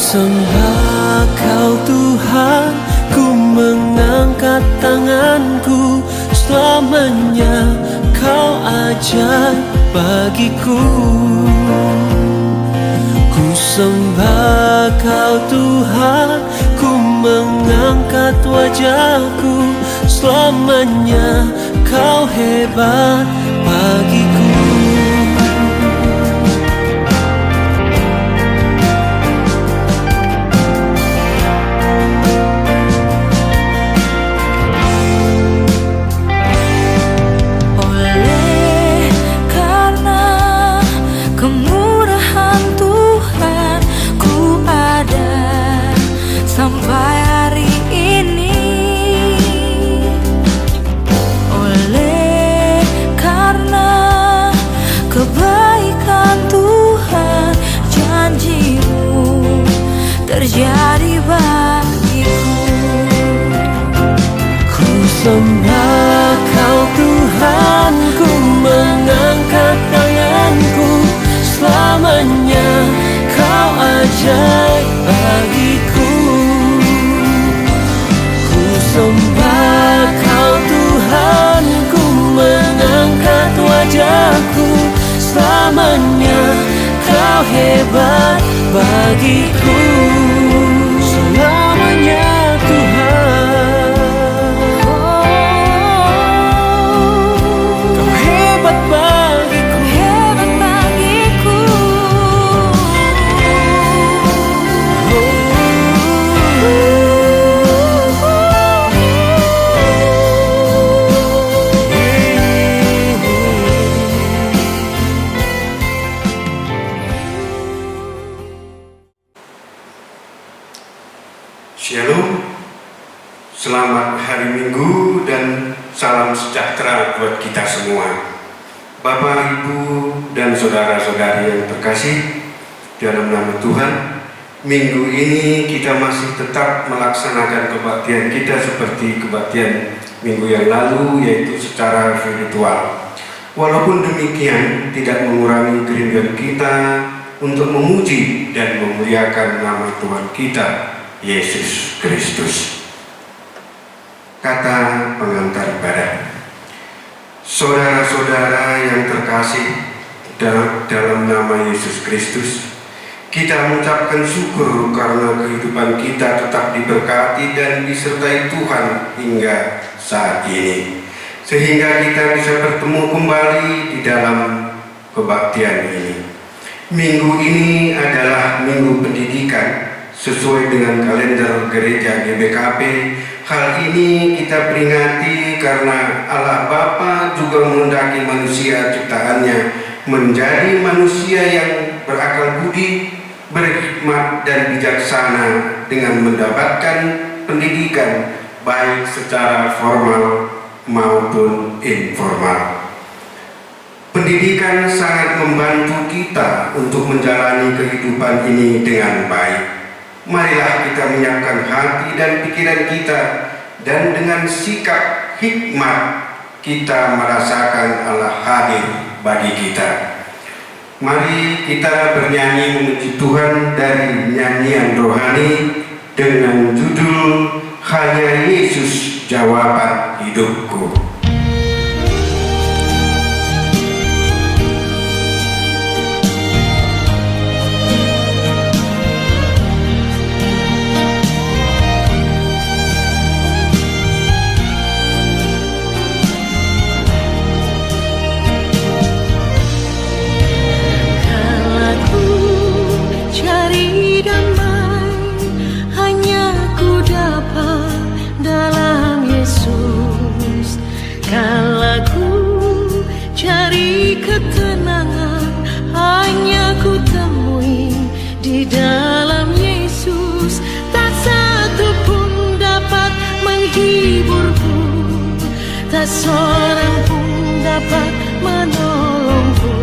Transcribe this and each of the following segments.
sembah Kau Tuhan, ku mengangkat tanganku. Selamanya Kau ajaib bagiku. Ku sembah Kau Tuhan, ku mengangkat wajahku. Selamanya Kau hebat bagiku. Sampai hari ini, oleh karena kebaikan Tuhan, janji-Mu terjadi bagiku. Ku sembah Kau Tuhan, ku mengangkat tanganku. Selamanya Kau ajaib bagiku. Sembah Kau Tuhan, ku mengangkat wajahku. Selamanya Kau hebat bagiku. Selamanya Tuhan, Kau hebat bagiku. Hebat bagiku. Shalom, selamat hari Minggu dan salam sejahtera buat kita semua. Bapak, Ibu, dan saudara-saudari yang terkasih dalam nama Tuhan, minggu ini kita masih tetap melaksanakan kebaktian kita seperti kebaktian minggu yang lalu, yaitu secara virtual. Walaupun demikian, tidak mengurangi kerinduan kita untuk memuji dan memuliakan nama Tuhan kita, Yesus Kristus. Kata pengantar ibadah. Saudara-saudara yang terkasih dalam nama Yesus Kristus, kita mengucapkan syukur karena kehidupan kita tetap diberkati dan disertai Tuhan hingga saat ini, sehingga kita bisa bertemu kembali di dalam kebaktian ini. Minggu ini adalah minggu pendidikan sesuai dengan kalender gereja GBKP. Hal ini kita peringati karena Allah Bapa juga menghendaki manusia ciptaannya menjadi manusia yang berakal budi, berhikmat dan bijaksana dengan mendapatkan pendidikan baik secara formal maupun informal. Pendidikan sangat membantu kita untuk menjalani kehidupan ini dengan baik. Marilah kita menyiapkan hati dan pikiran kita, dan dengan sikap hikmat kita merasakan Allah hadir bagi kita. Mari kita bernyanyi memuji Tuhan dari nyanyian rohani dengan judul Hanya Yesus Jawaban Hidupku. Ketenangan hanya ku temui di dalam Yesus. Tak satu pun dapat menghiburku, tak seorang pun dapat menolongku.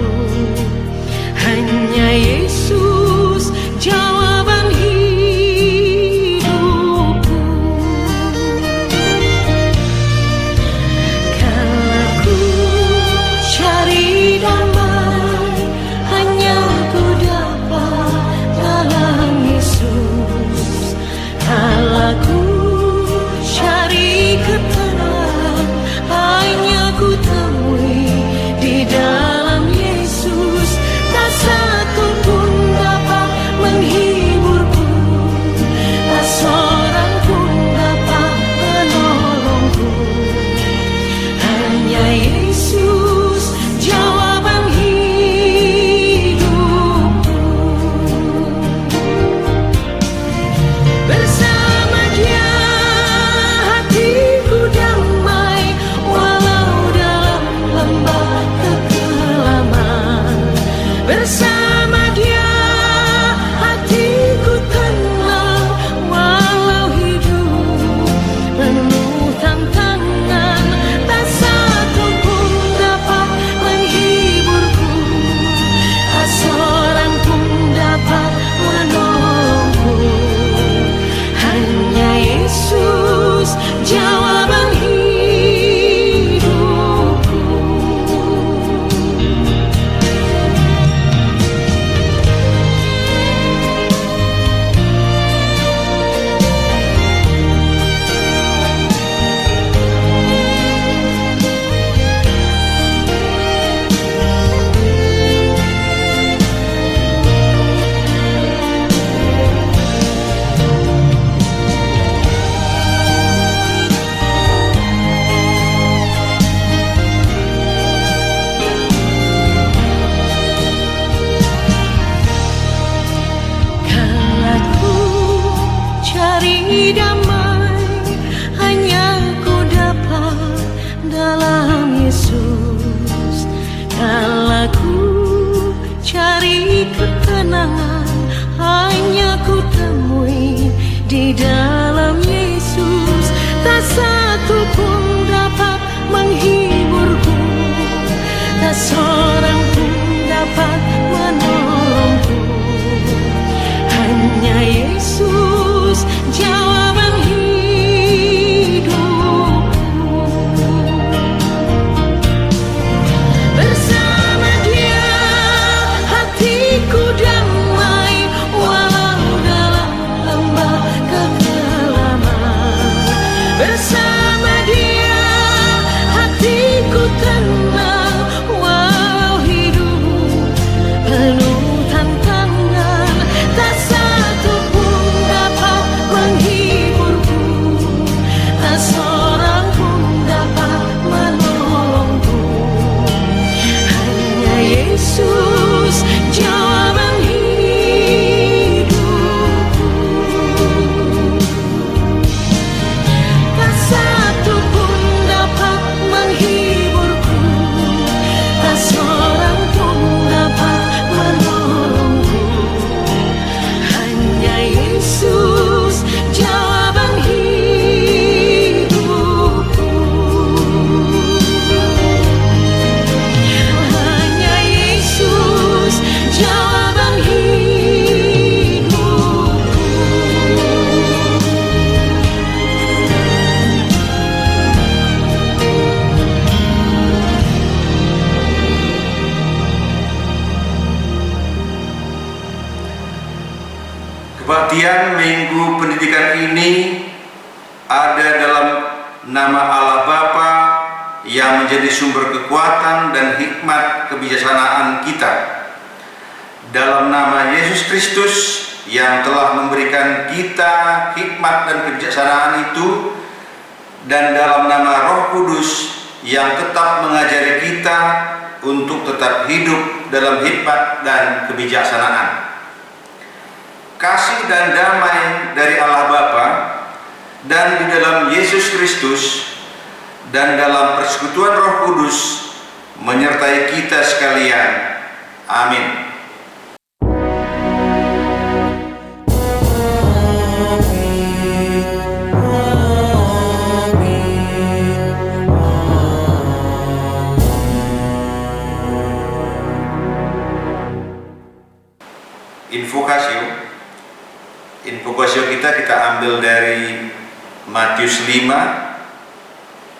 Hanya Yesus jawaban hidupku. Kalau ku cari damai, hanya ku dapat dalam Yesus. Pembaktian Minggu Pendidikan ini ada dalam nama Allah Bapa yang menjadi sumber kekuatan dan hikmat kebijaksanaan kita, dalam nama Yesus Kristus yang telah memberikan kita hikmat dan kebijaksanaan itu, dan dalam nama Roh Kudus yang tetap mengajari kita untuk tetap hidup dalam hikmat dan kebijaksanaan. Kasih dan damai dari Allah Bapa dan di dalam Yesus Kristus dan dalam persekutuan Roh Kudus menyertai kita sekalian. Amin. Invokasio kita ambil dari Matius 5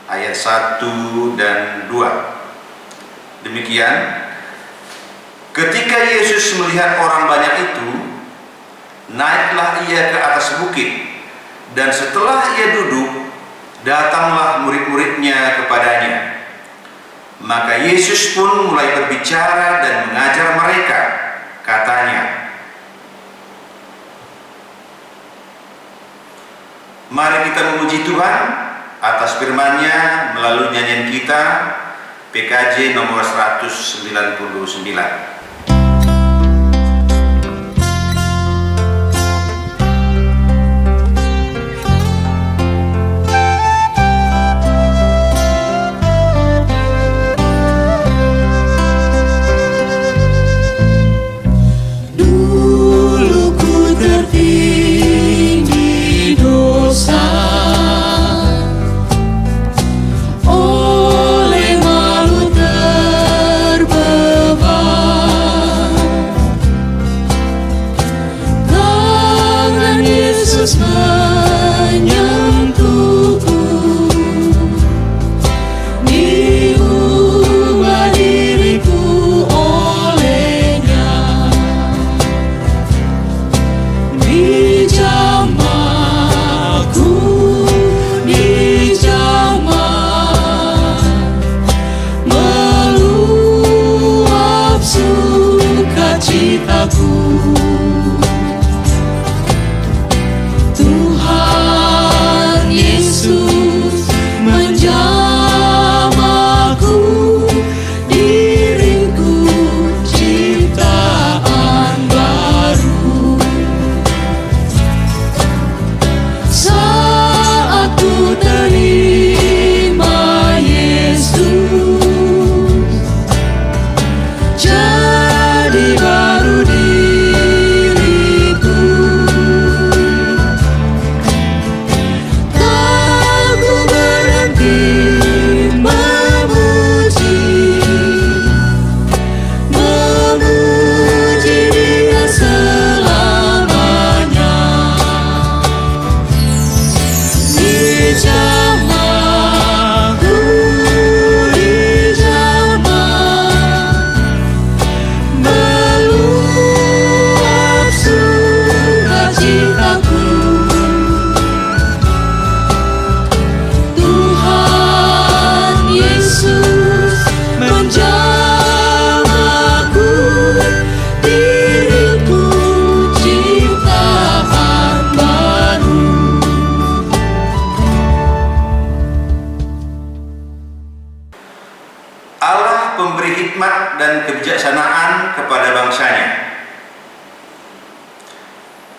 ayat 1 dan 2. Demikian, ketika Yesus melihat orang banyak itu, naiklah ia ke atas bukit, dan setelah ia duduk, datanglah murid-muridnya kepadanya. Maka Yesus pun mulai berbicara dan mengajar mereka, katanya, mari kita memuji Tuhan atas firman-Nya melalui nyanyian kita PKJ nomor 199.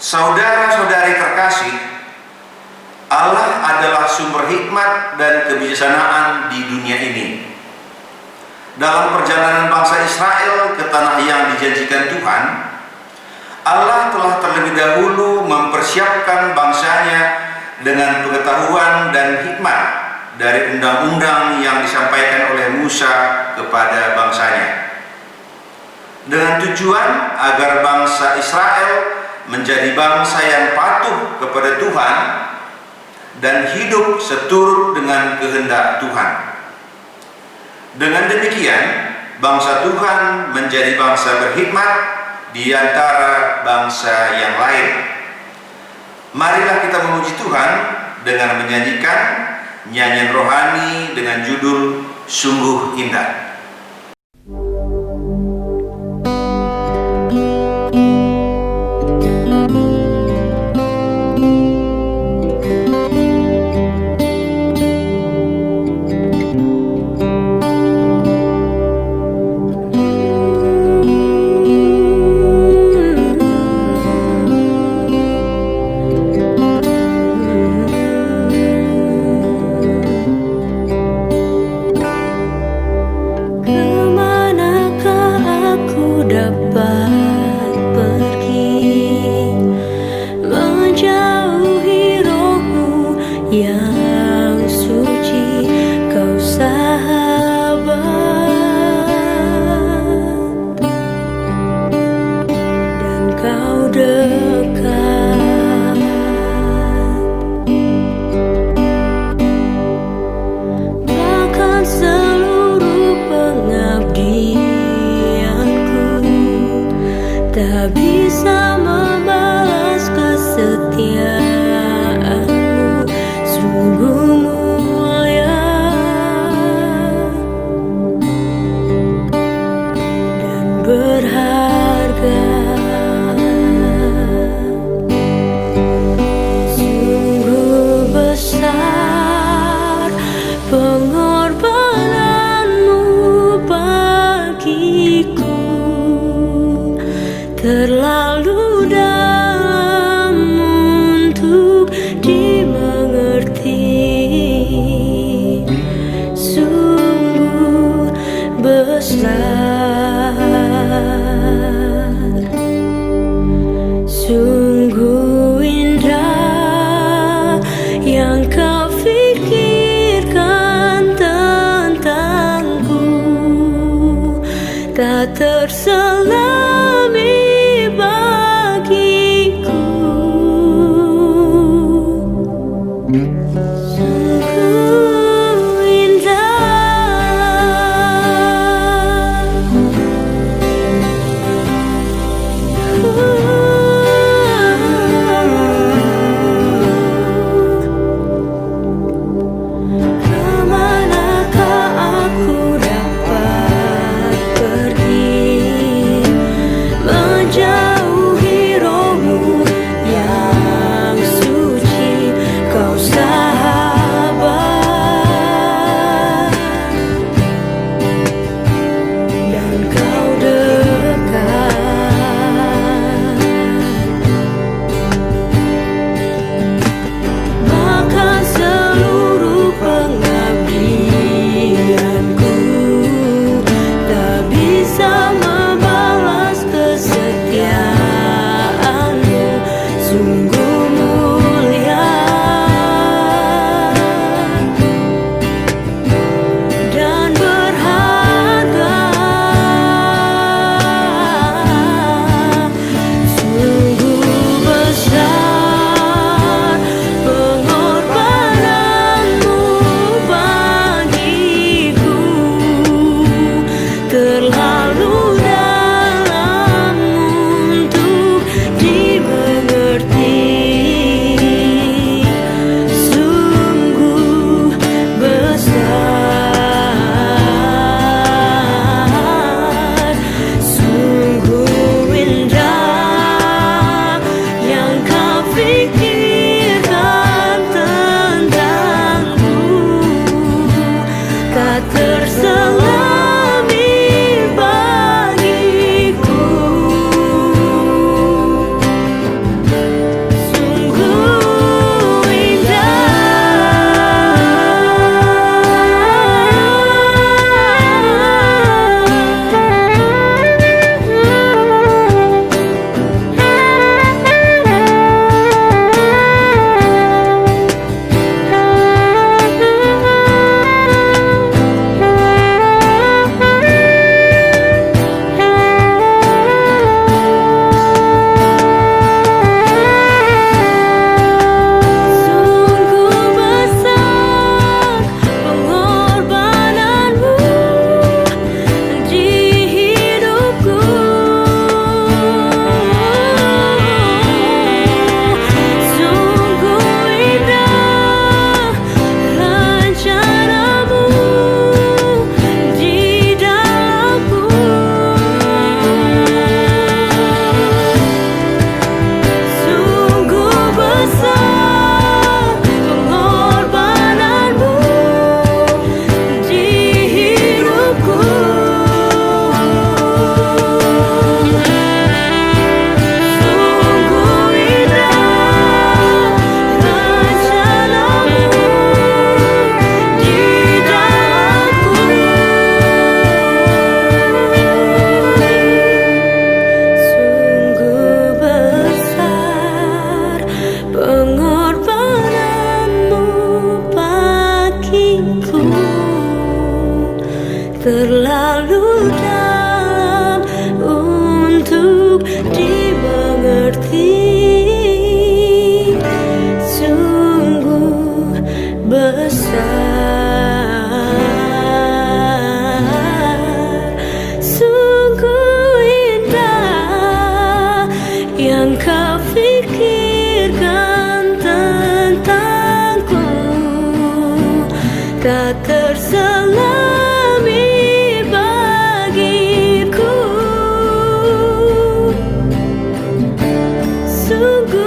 Saudara-saudari terkasih, Allah adalah sumber hikmat dan kebijaksanaan di dunia ini. Dalam perjalanan bangsa Israel ke tanah yang dijanjikan Tuhan, Allah telah terlebih dahulu mempersiapkan bangsanya dengan pengetahuan dan hikmat dari undang-undang yang disampaikan oleh Musa kepada bangsanya, dengan tujuan agar bangsa Israel menjadi bangsa yang patuh kepada Tuhan dan hidup seturut dengan kehendak Tuhan. Dengan demikian, bangsa Tuhan menjadi bangsa berhikmat di antara bangsa yang lain. marilah kita memuji Tuhan dengan menyanyikan nyanyian rohani dengan judul Sungguh Indah. Tak bisa membalas kesetiaanmu, sungguh mulia dan berharga. Sungguh besar pengorbananmu bagiku, terlalu dalam untuk dimengerti. Sungguh besar, sungguh indah yang kau pikirkan tentangku, tak terselami bagiku. Sungguh indah, kemanakah aku dapat pergi menjauhi rohmu yang suci, kau sahabat dan kau dekat. Maka seluruh pengabdianku tak bisa membalas kesetiaanmu, sungguh mulia dan berharga. Sungguh besar pengorbananmu bagiku, terlalu dalam untuk dimengerti. Sungguh besar, sungguh indah yang kau pikirkan tentangku, tak terselami dalam untuk dimengerti. Sungguh besar, sungguh indah yang kau pikirkan tentangku, tak terselami bagiku. Sungguh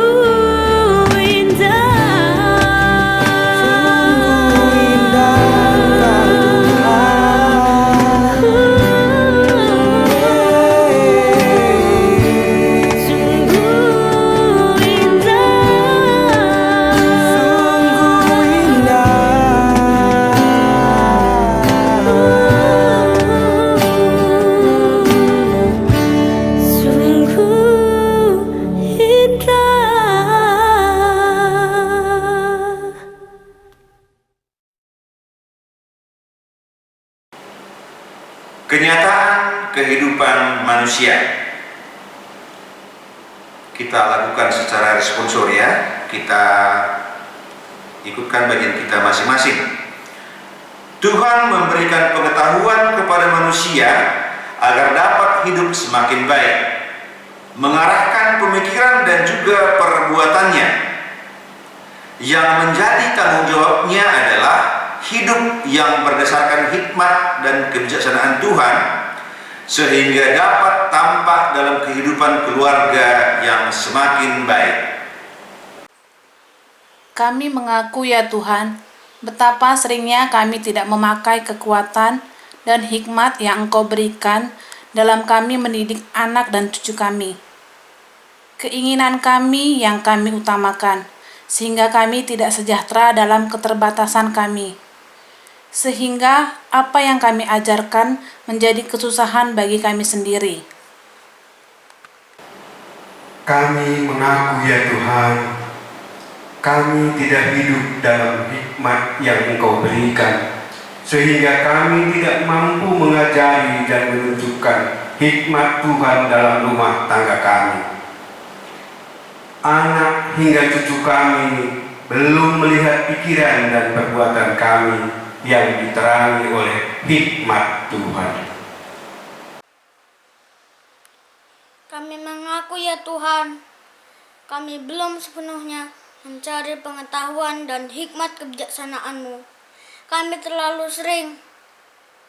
Kenyataan kehidupan manusia kita lakukan secara responsor ya. Kita ikutkan bagian kita masing-masing. Tuhan memberikan pengetahuan kepada manusia agar dapat hidup semakin baik, mengarahkan pemikiran dan juga perbuatannya. Yang menjadi tanggung jawabnya adalah hidup yang berdasarkan hikmat dan kebijaksanaan Tuhan, sehingga dapat tampak dalam kehidupan keluarga yang semakin baik. Kami mengaku ya Tuhan, betapa seringnya kami tidak memakai kekuatan dan hikmat yang Engkau berikan dalam kami mendidik anak dan cucu kami. Keinginan kami yang kami utamakan, sehingga kami tidak sejahtera dalam keterbatasan kami. Sehingga apa yang kami ajarkan menjadi kesusahan bagi kami sendiri. Kami mengaku ya Tuhan, kami tidak hidup dalam hikmat yang Engkau berikan, sehingga kami tidak mampu mengajari dan menunjukkan hikmat Tuhan dalam rumah tangga kami. Anak hingga cucu kami belum melihat pikiran dan perbuatan kami yang diterangi oleh hikmat Tuhan. Kami mengaku ya Tuhan, kami belum sepenuhnya mencari pengetahuan dan hikmat kebijaksanaan-Mu. Kami terlalu sering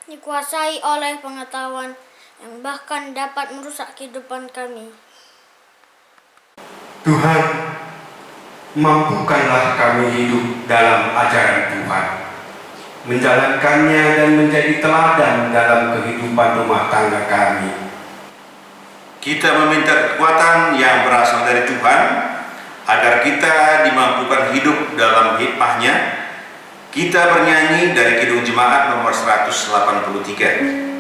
dikuasai oleh pengetahuan yang bahkan dapat merusak kehidupan kami. Tuhan, mampukanlah kami hidup dalam ajaran Tuhan, menjalankannya dan menjadi teladan dalam kehidupan rumah tangga kami. Kita meminta kekuatan yang berasal dari Tuhan agar kita dimampukan hidup dalam hikmah-Nya. Kita bernyanyi dari Kidung Jemaat nomor 183.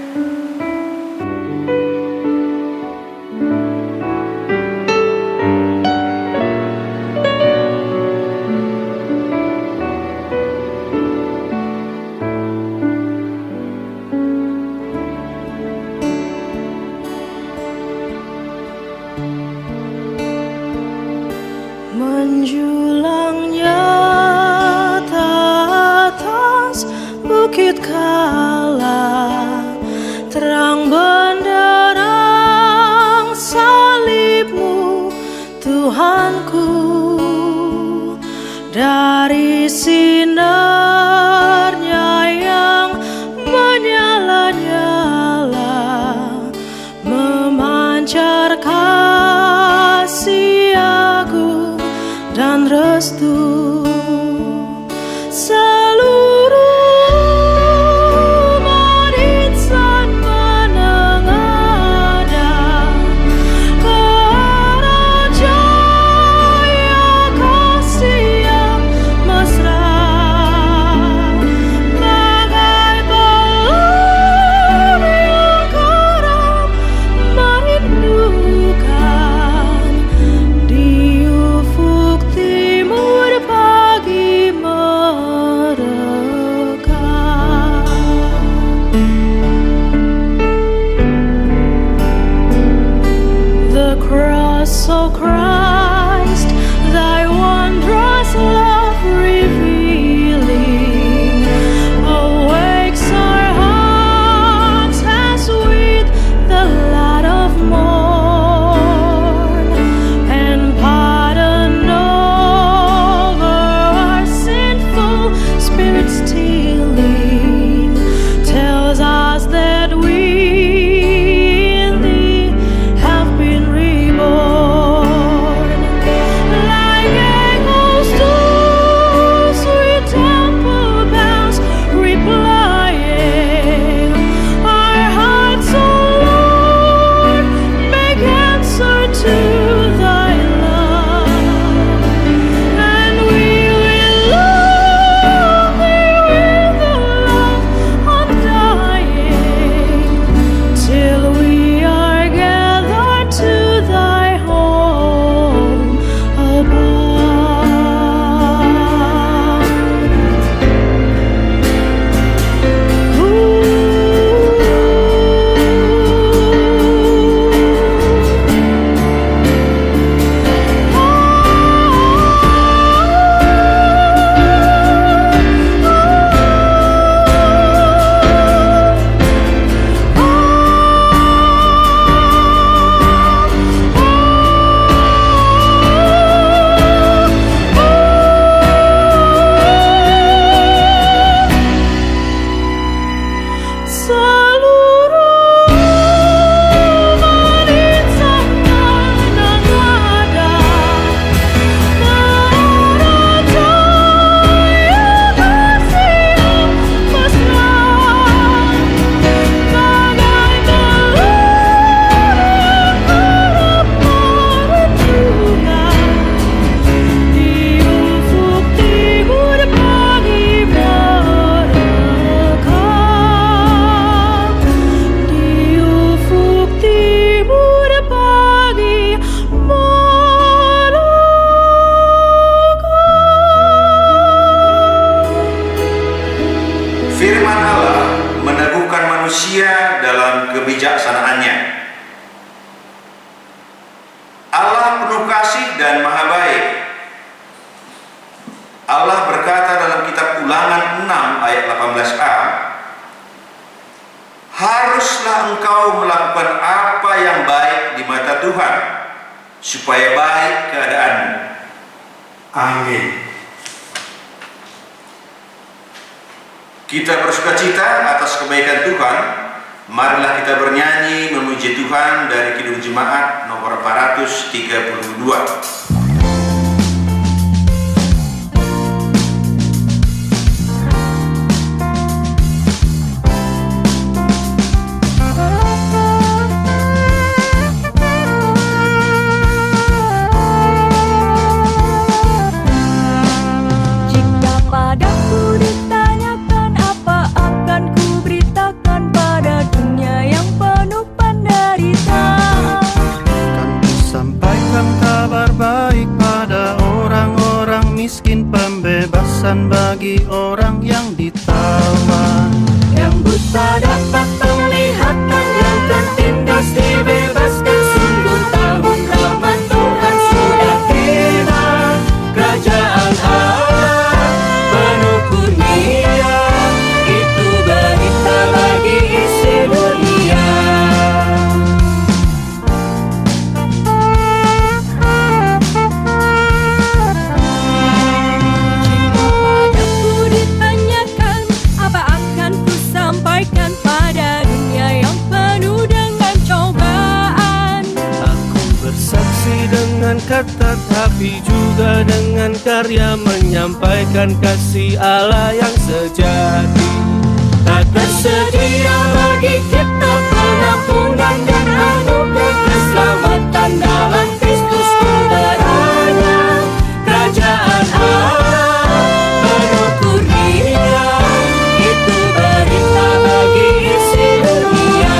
Menjulangnya atas bukit Kala, terang benderang salib-Mu Tuhanku. Dari sinarnya yang menyala-nyala memancar kasih agung dan restu. Seluruh umat insan menengadah ke raja kasih yang mesra. dalam kebijaksanaannya. Allah penuh kasih dan maha baik. Allah berkata dalam kitab Ulangan 6 ayat 18a, haruslah engkau melakukan apa yang baik di mata Tuhan, supaya baik keadaanmu. Amin. Kita bersukacita atas kebaikan Tuhan. Marilah kita bernyanyi memuji Tuhan dari Kidung Jemaat nomor 432. Bagi orang yang ditawan, yang buta dapat penglihatan, yang tertindas dibebaskan. Sungguh tahun rahmat Tuhan sudah tiba. Kerajaan Allah penuh kurnia, itu berita bagi isi dunia. Kata tapi juga dengan karya menyampaikan kasih Allah yang sejati. Tak tersedia bagi kita pengampunan dan anugerah keselamatan dalam Kristus Putranya. Kerajaan Allah penuh kurnia, itu berita bagi isi dunia.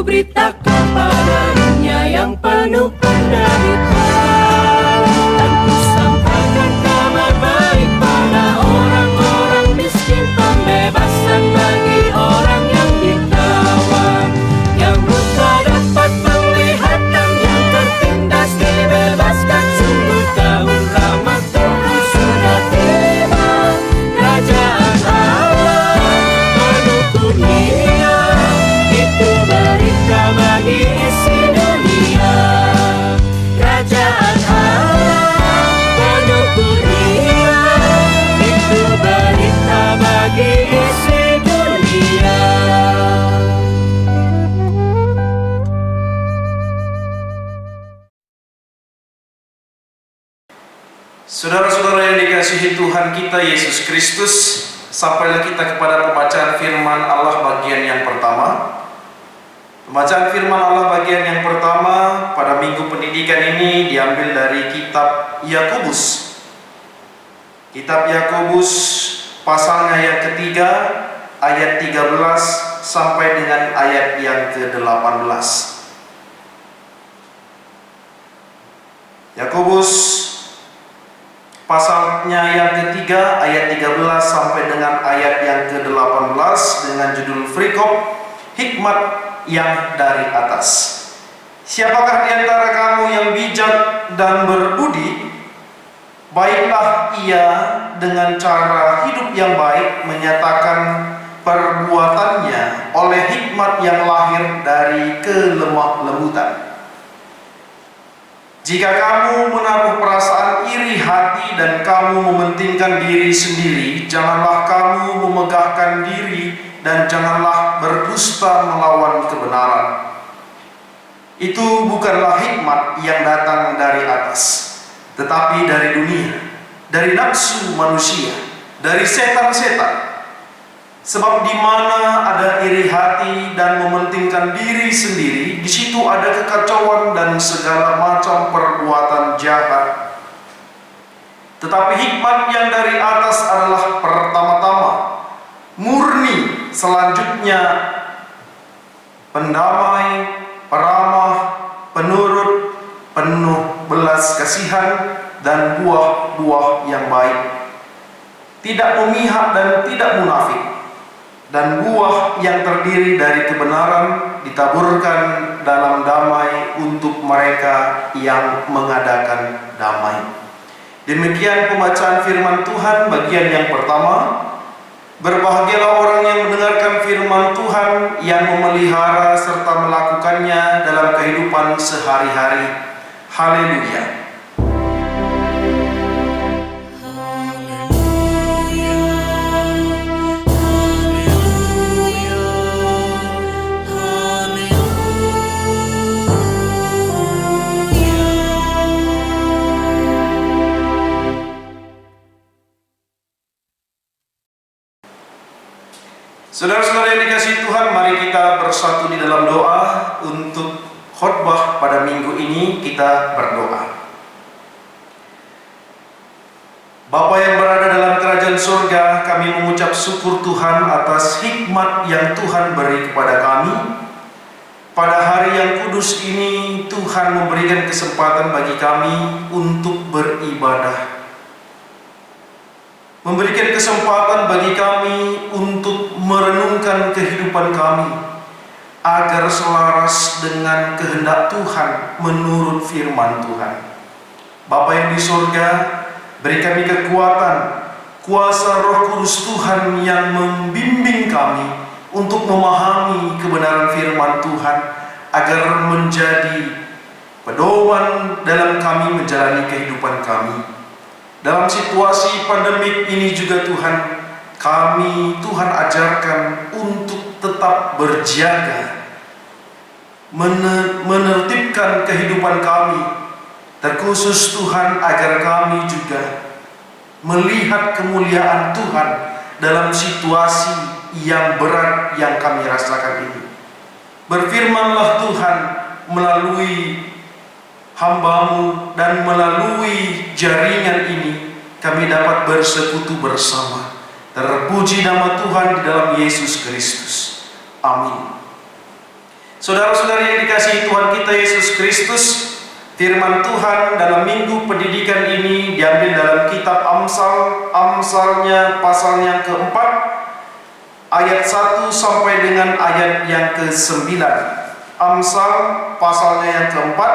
Beritakan pada dunia yang penuh penderitaan, dan ku sampaikan kabar baik pada orang-orang miskin, pembebasan bagi orang yang ditawan, yang buta dapat penglihatan, yang tertindas dibebaskan. Sungguh tahun rahmat Tuhan sudah tiba. Kerajaan Allah penuh kurnia, itu berita bagi isi dunia. Kerajaan Allah penuh kurnia, itu berita bagi isi dunia. Saudara-saudara yang dikasihi Tuhan kita Yesus Kristus, sampailah kita kepada pembacaan firman Allah bagian yang pertama. Pembacaan firman Allah bagian yang pertama pada minggu pendidikan ini diambil dari kitab Yakobus. Kitab Yakobus pasalnya yang ketiga, ayat 13 sampai dengan ayat yang ke-18. Yakobus pasalnya yang ketiga ayat 13 sampai dengan ayat yang ke-18 dengan judul Frikop, hikmat yang dari atas. Siapakah di antara kamu yang bijak dan berbudi? Baiklah ia dengan cara hidup yang baik menyatakan perbuatannya oleh hikmat yang lahir dari kelemah lembutan. Jika kamu menaruh perasaan iri hati dan kamu mementingkan diri sendiri, janganlah kamu memegahkan diri dan janganlah berdusta melawan kebenaran. Itu bukanlah hikmat yang datang dari atas, tetapi dari dunia, dari nafsu manusia, dari setan-setan. Sebab di mana ada iri hati dan mementingkan diri sendiri, di situ ada kekacauan dan segala macam perbuatan jahat. Tetapi hikmat yang dari atas adalah pertama-tama murni, selanjutnya pendamai, peramah, penurut, penuh belas kasihan, dan buah-buah yang baik. Tidak memihak dan tidak munafik. Dan buah yang terdiri dari kebenaran ditaburkan dalam damai untuk mereka yang mengadakan damai. Demikian pembacaan firman Tuhan bagian yang pertama. Berbahagialah orang yang mendengarkan firman Tuhan, yang memelihara serta melakukannya dalam kehidupan sehari-hari. Haleluya. Saudara-saudara yang dikasihi Tuhan, mari kita bersatu di dalam doa. Untuk khotbah pada minggu ini kita berdoa. Bapa yang berada dalam kerajaan surga, kami mengucap syukur Tuhan atas hikmat yang Tuhan beri kepada kami. Pada hari yang kudus ini, Tuhan memberikan kesempatan bagi kami untuk beribadah. Memberikan kesempatan bagi kami untuk merenungkan kehidupan kami agar selaras dengan kehendak Tuhan menurut firman Tuhan. Bapa yang di surga, beri kami kekuatan, kuasa Roh Kudus Tuhan yang membimbing kami untuk memahami kebenaran firman Tuhan agar menjadi pedoman dalam kami menjalani kehidupan kami. Dalam situasi pandemik ini juga Tuhan, kami Tuhan ajarkan untuk tetap berjaga, menertibkan kehidupan kami, terkhusus Tuhan agar kami juga melihat kemuliaan Tuhan dalam situasi yang berat yang kami rasakan ini. Berfirmanlah Tuhan melalui hamba-Mu, dan melalui jaringan ini kami dapat bersekutu bersama. Terpuji nama Tuhan di dalam Yesus Kristus. Amin. Saudara-saudari yang dikasihi Tuhan kita Yesus Kristus, firman Tuhan dalam minggu pendidikan ini diambil dalam kitab Amsalnya pasalnya keempat ayat 1 sampai dengan ayat yang ke-9. Amsal pasalnya yang keempat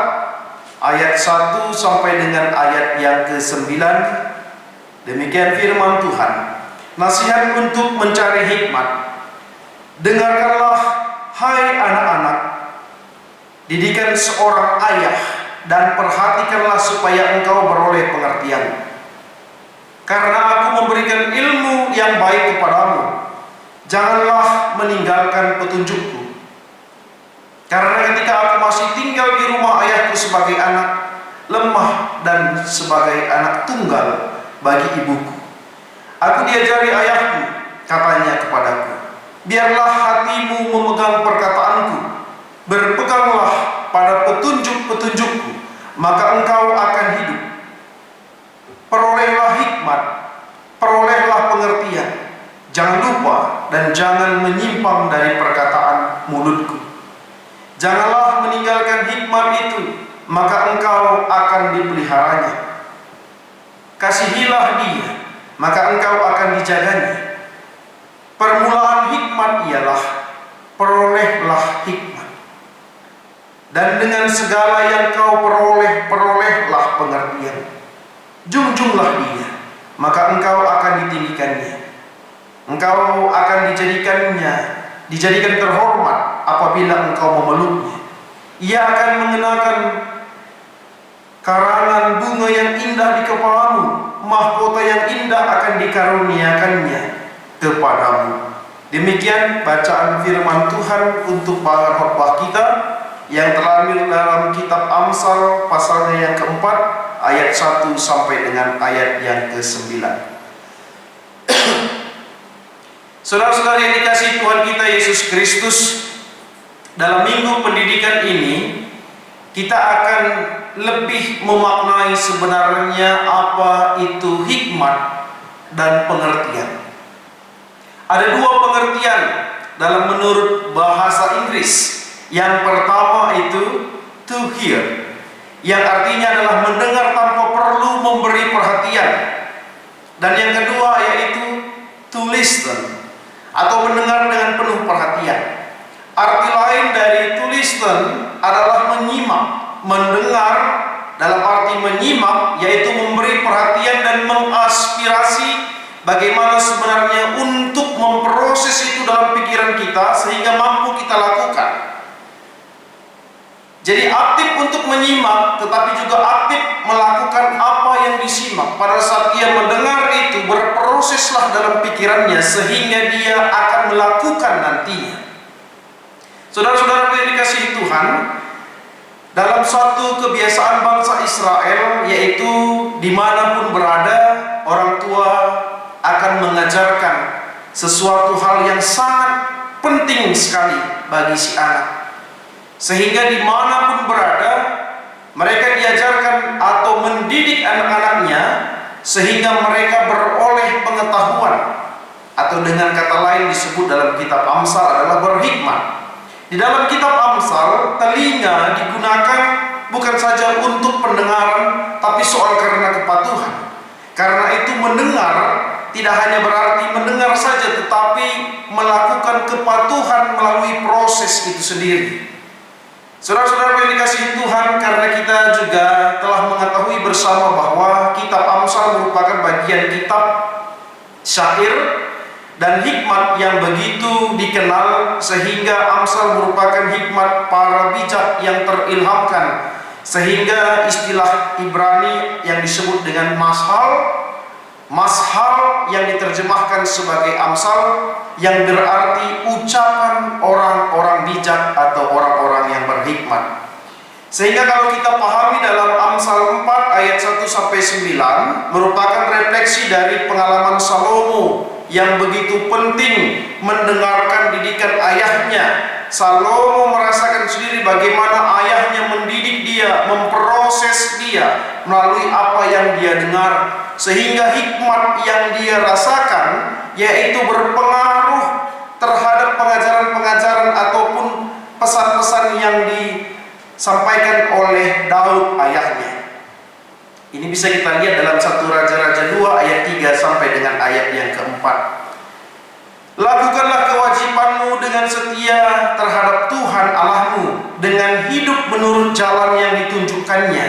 ayat 1 sampai dengan ayat yang ke-9. Demikian firman Tuhan. Nasihat untuk mencari hikmat. Dengarkanlah, hai anak-anak, didikan seorang ayah, dan perhatikanlah supaya engkau beroleh pengertian. Karena aku memberikan ilmu yang baik kepadamu, janganlah meninggalkan petunjukku. Karena ketika aku masih tinggal di rumah ayahku sebagai anak lemah dan sebagai anak tunggal bagi ibuku, aku diajari ayahku, katanya kepadaku, biarlah hatimu memegang perkataanku, berpeganglah pada petunjuk-petunjukku, maka engkau akan hidup. Perolehlah hikmat, perolehlah pengertian, jangan lupa dan jangan menyimpang dari perkataan mulutku. Janganlah meninggalkan hikmat itu, maka engkau akan dipeliharanya. Kasihilah dia, maka engkau akan dijaganya. Permulaan hikmat ialah perolehlah hikmat, dan dengan segala yang kau perolehlah pengertian. Junjunglah dia, maka engkau akan ditinggikannya. Engkau akan dijadikan terhormat apabila engkau memeluknya. Ia akan mengenakan karangan bunga yang indah di kepalamu, mahkota yang indah akan dikaruniakannya kepadamu. Demikian bacaan firman Tuhan untuk bahan khotbah kita yang terambil dalam kitab Amsal pasalnya yang keempat ayat 1 sampai dengan ayat yang ke-9. Saudara-saudara yang dikasihi Tuhan kita Yesus Kristus, dalam minggu pendidikan ini kita akan lebih memaknai sebenarnya apa itu hikmat dan pengertian. Ada dua pengertian dalam menurut bahasa Inggris. Yang pertama itu to hear, yang artinya adalah mendengar tanpa perlu memberi perhatian. Dan yang kedua yaitu to listen, atau mendengar dengan penuh perhatian. Arti lain dari to listen adalah menyimak. Mendengar dalam arti menyimak yaitu memberi perhatian dan mengaspirasi bagaimana sebenarnya untuk memproses itu dalam pikiran kita sehingga mampu kita lakukan. Jadi aktif untuk menyimak, tetapi juga aktif melakukan apa yang disimak. Pada saat ia mendengar itu, berproseslah dalam pikirannya sehingga dia akan melakukan nantinya. Saudara-saudara yang dikasihi Tuhan, dalam suatu kebiasaan bangsa Israel, yaitu dimanapun berada, orang tua akan mengajarkan sesuatu hal yang sangat penting sekali bagi si anak. Sehingga dimanapun berada, mereka diajarkan atau mendidik anak-anaknya sehingga mereka beroleh pengetahuan, atau dengan kata lain disebut dalam kitab Amsal adalah berhikmat. Di dalam kitab Amsal, telinga digunakan bukan saja untuk pendengaran, tapi soal karena kepatuhan. Karena itu mendengar tidak hanya berarti mendengar saja, tetapi melakukan kepatuhan melalui proses itu sendiri. Saudara-saudara yang dikasihi Tuhan, karena kita juga telah mengetahui bersama bahwa kitab Amsal merupakan bagian kitab syair dan hikmat yang begitu dikenal, sehingga Amsal merupakan hikmat para bijak yang terilhamkan, sehingga istilah Ibrani yang disebut dengan mashal yang diterjemahkan sebagai Amsal, yang berarti ucapan orang-orang bijak atau orang-orang yang berhikmat. Sehingga kalau kita pahami dalam Amsal 4 ayat 1 sampai 9 merupakan refleksi dari pengalaman Salomo yang begitu penting mendengarkan didikan ayahnya. Salomo merasakan sendiri bagaimana ayahnya mendidik dia, memproses dia melalui apa yang dia dengar, sehingga hikmat yang dia rasakan yaitu berpengaruh terhadap pengajaran-pengajaran ataupun pesan-pesan yang disampaikan oleh Daud ayahnya. Ini bisa kita lihat dalam 1 Raja-Raja 2 ayat 3 sampai dengan ayat yang keempat. Lakukanlah kewajibanmu dengan setia terhadap Tuhan Allahmu, dengan hidup menurut jalan yang ditunjukkannya,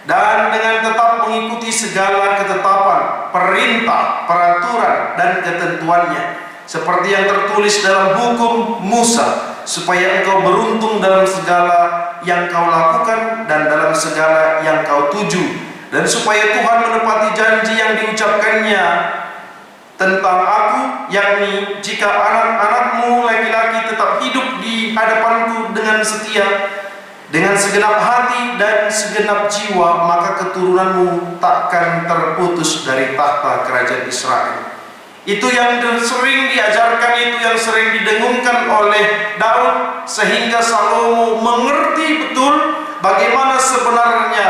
dan dengan tetap mengikuti segala ketetapan, perintah, peraturan, dan ketentuannya, seperti yang tertulis dalam hukum Musa, supaya engkau beruntung dalam segala yang kau lakukan dan dalam segala yang kau tuju, dan supaya Tuhan menepati janji yang diucapkannya tentang aku, yakni jika anak-anakmu laki-laki tetap hidup di hadapanku dengan setia, dengan segenap hati dan segenap jiwa, maka keturunanmu takkan terputus dari tahta kerajaan Israel. Itu yang sering diajarkan, itu yang sering didengungkan oleh Daud, sehingga Salomo mengerti betul bagaimana sebenarnya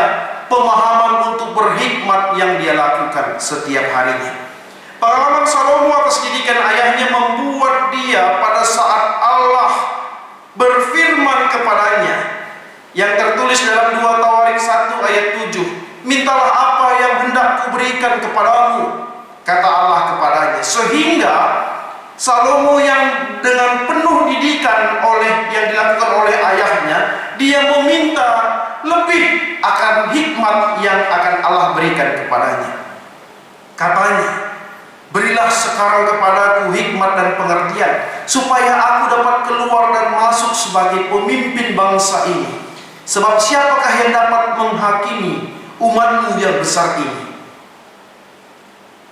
pemahaman untuk berhikmat yang dia lakukan setiap harinya. Pengalaman Salomo atas didikan ayahnya membuat dia pada saat Allah berfirman kepadanya, yang tertulis dalam 2 Tawarik ayat 7. Mintalah apa yang hendak kuberikan kepadamu, kata Allah kepadanya. Sehingga Salomo yang dengan penuh didikan yang dilakukan oleh ayahnya, dia meminta lebih akan hikmat yang akan Allah berikan kepadanya. Katanya, berilah sekarang kepadaku hikmat dan pengertian, supaya aku dapat keluar dan masuk sebagai pemimpin bangsa ini. Sebab siapakah yang dapat menghakimi umatmu yang besar ini?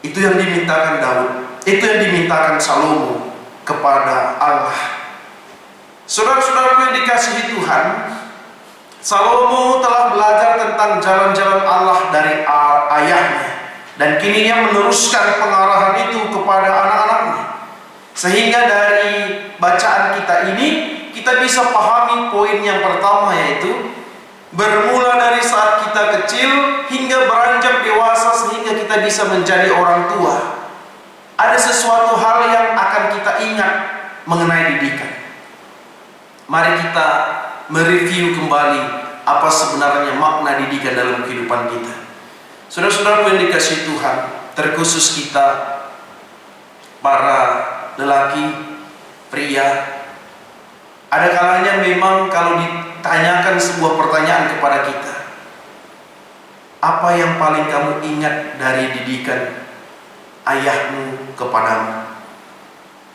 Itu yang dimintakan Daud, itu yang dimintakan Salomo kepada Allah. Saudara-saudaraku yang dikasihi Tuhan, Salomo telah belajar tentang jalan-jalan Allah dari ayahnya, dan kini ia meneruskan pengarahan itu kepada anak-anaknya. Sehingga dari bacaan kita ini, kita bisa pahami poin yang pertama, yaitu bermula dari saat kita kecil hingga beranjak dewasa sehingga kita bisa menjadi orang tua. Ada sesuatu hal yang akan kita ingat mengenai didikan. Mari kita mereview kembali apa sebenarnya makna didikan dalam kehidupan kita. Saudara-saudaraku yang dikasihi Tuhan, terkhusus kita para lelaki, pria, ada kalanya memang kalau ditanyakan sebuah pertanyaan kepada kita, apa yang paling kamu ingat dari didikan ayahmu kepadamu?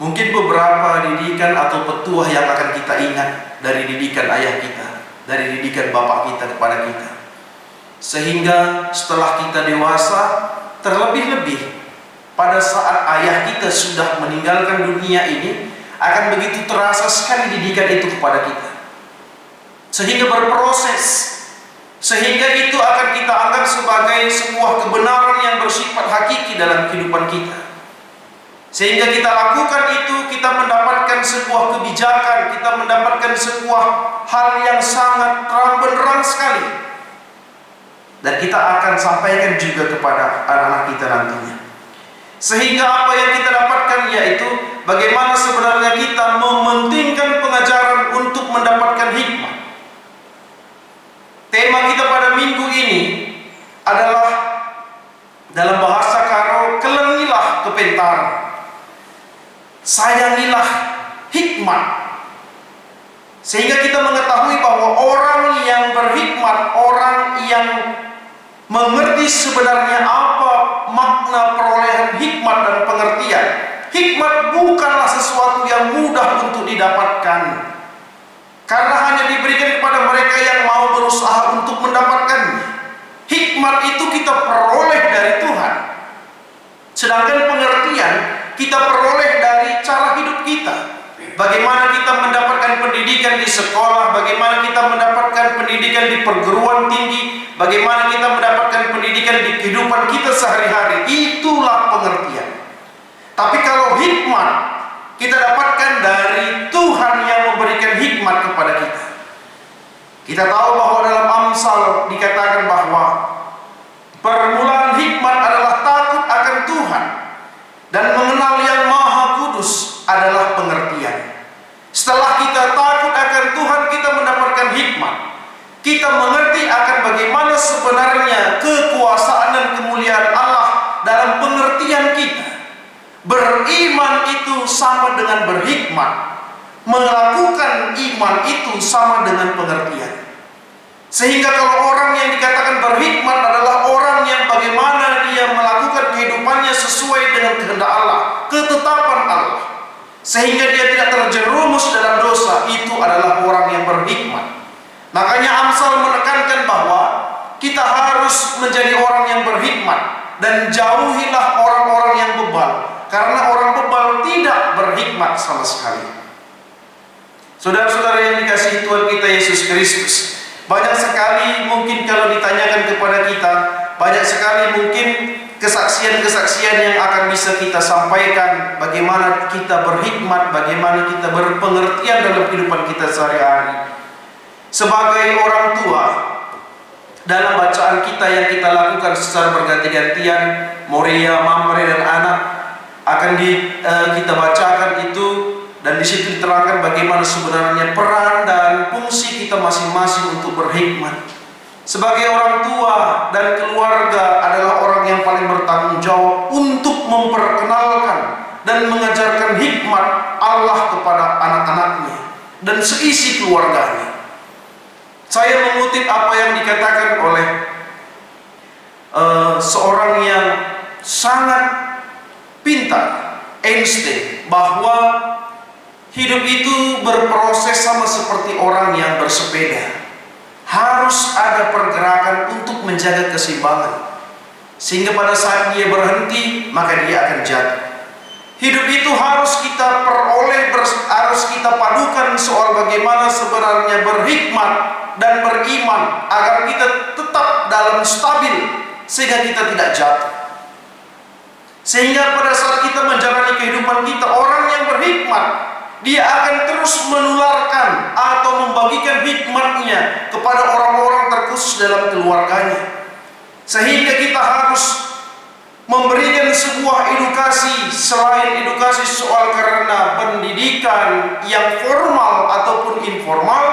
Mungkin beberapa didikan atau petuah yang akan kita ingat dari didikan ayah kita, dari didikan bapak kita kepada kita. Sehingga setelah kita dewasa, terlebih-lebih pada saat ayah kita sudah meninggalkan dunia ini, akan begitu terasa sekali didikan itu kepada kita, sehingga berproses, sehingga itu akan kita anggap sebagai sebuah kebenaran yang bersifat hakiki dalam kehidupan kita. Sehingga kita lakukan itu, kita mendapatkan sebuah kebijakan, kita mendapatkan sebuah hal yang sangat terang benderang sekali, dan kita akan sampaikan juga kepada anak-anak kita nantinya. Sehingga apa yang kita dapatkan yaitu bagaimana sebenarnya kita mementingkan pengajaran untuk mendapatkan hikmah. Tema kita pada minggu ini adalah dalam bahasa Karo, kelengilah kepentaran, sayangilah hikmat. Sehingga kita mengetahui bahwa orang yang berhikmat, orang yang mengerti sebenarnya apa makna perolehan hikmat dan pengertian. Hikmat bukanlah sesuatu yang mudah untuk didapatkan, karena hanya diberikan kepada mereka yang mau berusaha untuk mendapatkannya. Hikmat itu kita peroleh dari Tuhan, sedangkan pengertian kita peroleh dari cara hidup kita. Bagaimana kita mendapatkan pendidikan di sekolah, bagaimana kita mendapatkan pendidikan di perguruan tinggi, bagaimana kita mendapatkan pendidikan di kehidupan kita sehari-hari, itulah pengertian. Tapi kalau hikmat kita dapatkan dari Tuhan yang memberikan hikmat kepada kita. Kita tahu bahwa dalam Amsal dikatakan bahwa permulaan hikmat adalah takut akan Tuhan, dan mengenal yang Maha Kudus adalah pengertian. Setelah kita takut akan Tuhan, kita mendapatkan hikmat. Kita mengerti akan bagaimana sebenarnya kekuasaan dan kemuliaan Allah dalam pengertian kita. Beriman itu sama dengan berhikmat, melakukan iman itu sama dengan pengertian. Sehingga kalau orang yang dikatakan berhikmat adalah orang yang bagaimana dia melakukan kehidupannya sesuai dengan kehendak Allah, ketetapan Allah, sehingga dia tidak terjerumus dalam dosa, itu adalah orang yang berhikmat. Makanya Amsal menekankan bahwa kita harus menjadi orang yang berhikmat, dan jauhilah orang-orang yang bebal, karena orang bebal tidak berhikmat sama sekali. Saudara-saudara yang dikasihi Tuhan kita Yesus Kristus, banyak sekali mungkin kalau ditanyakan kepada kita, banyak sekali mungkin kesaksian-kesaksian yang akan bisa kita sampaikan, bagaimana kita berhikmat, bagaimana kita berpengertian dalam kehidupan kita sehari-hari. Sebagai orang tua, dalam bacaan kita yang kita lakukan secara berganti-gantian, Moria, Mamre, dan anak akan kita bacakan itu, dan di situ diterangkan bagaimana sebenarnya peran dan fungsi kita masing-masing untuk berhikmat. sebagai orang tua dan keluarga adalah orang yang paling bertanggung jawab untuk memperkenalkan dan mengajarkan hikmat Allah kepada anak-anaknya dan seisi keluarganya. Saya mengutip apa yang dikatakan oleh seorang yang sangat pintar, Einstein, bahwa hidup itu berproses sama seperti orang yang bersepeda. Harus ada pergerakan untuk menjaga keseimbangan, sehingga pada saat dia berhenti maka dia akan jatuh. Hidup itu harus kita peroleh, harus kita padukan soal bagaimana sebenarnya berhikmat dan beriman agar kita tetap dalam stabil sehingga kita tidak jatuh. Sehingga pada saat kita menjalani kehidupan kita, orang yang berhikmat, dia akan terus menularkan atau membagikan hikmatnya kepada orang-orang terkhusus dalam keluarganya. Sehingga kita harus memberikan sebuah edukasi selain edukasi soal karena pendidikan yang formal ataupun informal,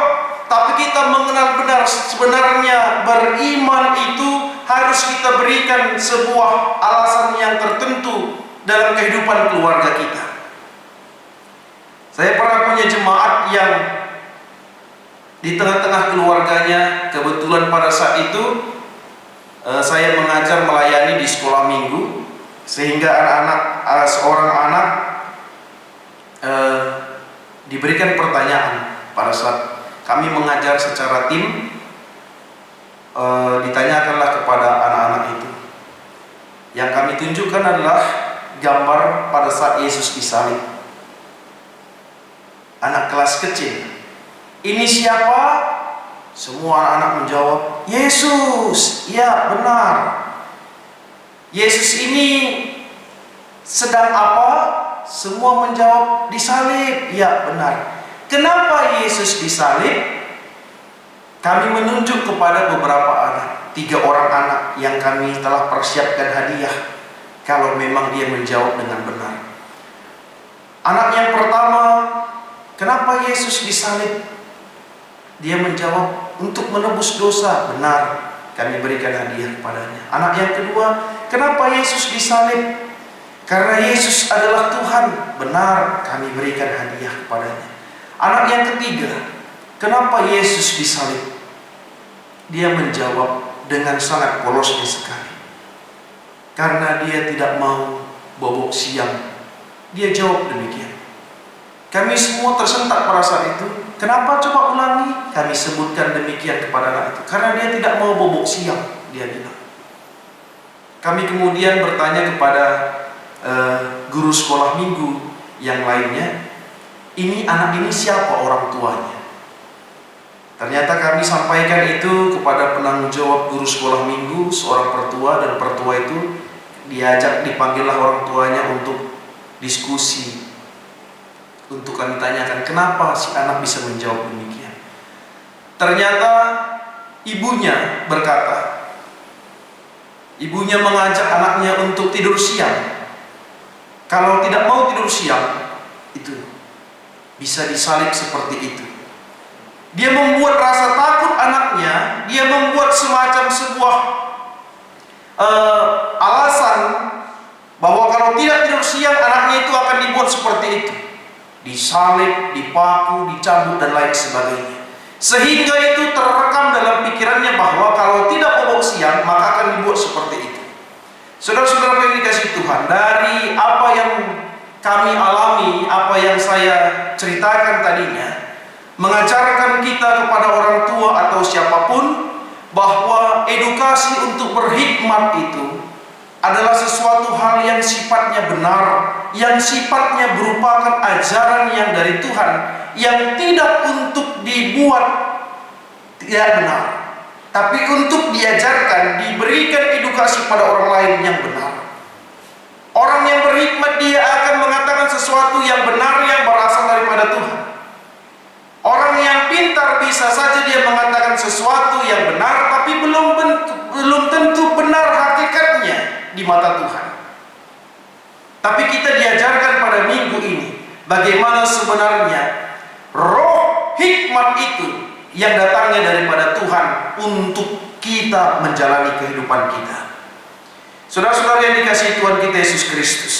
tapi kita mengenal benar sebenarnya beriman itu harus kita berikan sebuah alasan yang tertentu dalam kehidupan keluarga kita. Saya pernah punya jemaat yang di tengah-tengah keluarganya, kebetulan pada saat itu saya mengajar melayani di sekolah minggu, sehingga seorang anak diberikan pertanyaan pada saat kami mengajar secara tim. Ditanyakanlah kepada anak-anak itu. Yang kami tunjukkan adalah gambar pada saat Yesus disalib. Anak kelas kecil, ini siapa? Semua anak-anak menjawab, Yesus. Ya, benar. Yesus ini sedang apa? Semua menjawab, disalib. Ya, benar. Kenapa Yesus disalib? Kami menunjuk kepada beberapa anak, 3 orang anak yang kami telah persiapkan hadiah kalau memang dia menjawab dengan benar. Anak yang pertama, kenapa Yesus disalib? Dia menjawab, untuk menebus dosa. Benar, kami berikan hadiah kepadanya. Anak yang kedua, kenapa Yesus disalib? Karena Yesus adalah Tuhan. Benar, kami berikan hadiah kepadanya. Anak yang ketiga, kenapa Yesus disalib? Dia menjawab dengan sangat polosnya sekali. Karena dia tidak mau bobok siang. Dia jawab demikian. Kami semua tersentak pada saat itu. Kenapa? Coba ulangi. Kami sebutkan demikian kepada anak itu. Karena dia tidak mau bobok siang, dia bilang. Kami kemudian bertanya kepada guru sekolah minggu yang lainnya, ini anak ini siapa orang tuanya? Ternyata kami sampaikan itu kepada penanggung jawab guru sekolah minggu, seorang pertua, dan pertua itu dipanggillah orang tuanya untuk diskusi. Untuk kami tanyakan kenapa si anak bisa menjawab demikian. Ternyata ibunya berkata, ibunya mengajak anaknya untuk tidur siang. Kalau tidak mau tidur siang, itu bisa disalib seperti itu. Dia membuat rasa takut anaknya, dia membuat semacam sebuah alasan bahwa kalau tidak tidur siang anaknya itu akan dibuat seperti itu. Disalib, dipaku, dicambuk dan lain sebagainya. Sehingga itu terekam dalam pikirannya bahwa kalau tidak bobok siang maka akan dibuat seperti itu. Saudara-saudara yang dikasihi Tuhan, dari apa yang kami alami, apa yang saya ceritakan tadinya, mengajarkan kita kepada orang tua atau siapapun bahwa edukasi untuk berhikmat itu adalah sesuatu hal yang sifatnya benar, yang sifatnya merupakan ajaran yang dari Tuhan, yang tidak untuk dibuat tidak benar, tapi untuk diajarkan, diberikan edukasi pada orang lain yang benar. Orang yang berhikmat dia akan mengatakan sesuatu yang benar yang berasal daripada Tuhan. Orang yang pintar bisa saja dia mengatakan sesuatu yang benar, tapi belum tentu benar hakikatnya di mata Tuhan. Tapi kita diajarkan pada minggu ini bagaimana sebenarnya roh hikmat itu yang datangnya daripada Tuhan untuk kita menjalani kehidupan kita. Saudara-saudara yang dikasihi Tuhan kita Yesus Kristus,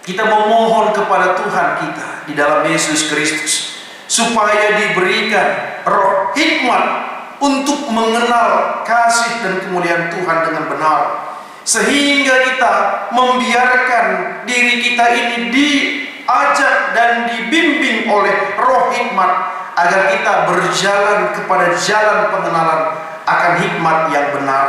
kita memohon kepada Tuhan kita di dalam Yesus Kristus supaya diberikan roh hikmat untuk mengenal kasih dan kemuliaan Tuhan dengan benar, sehingga kita membiarkan diri kita ini diajak dan dibimbing oleh roh hikmat, agar kita berjalan kepada jalan pengenalan akan hikmat yang benar,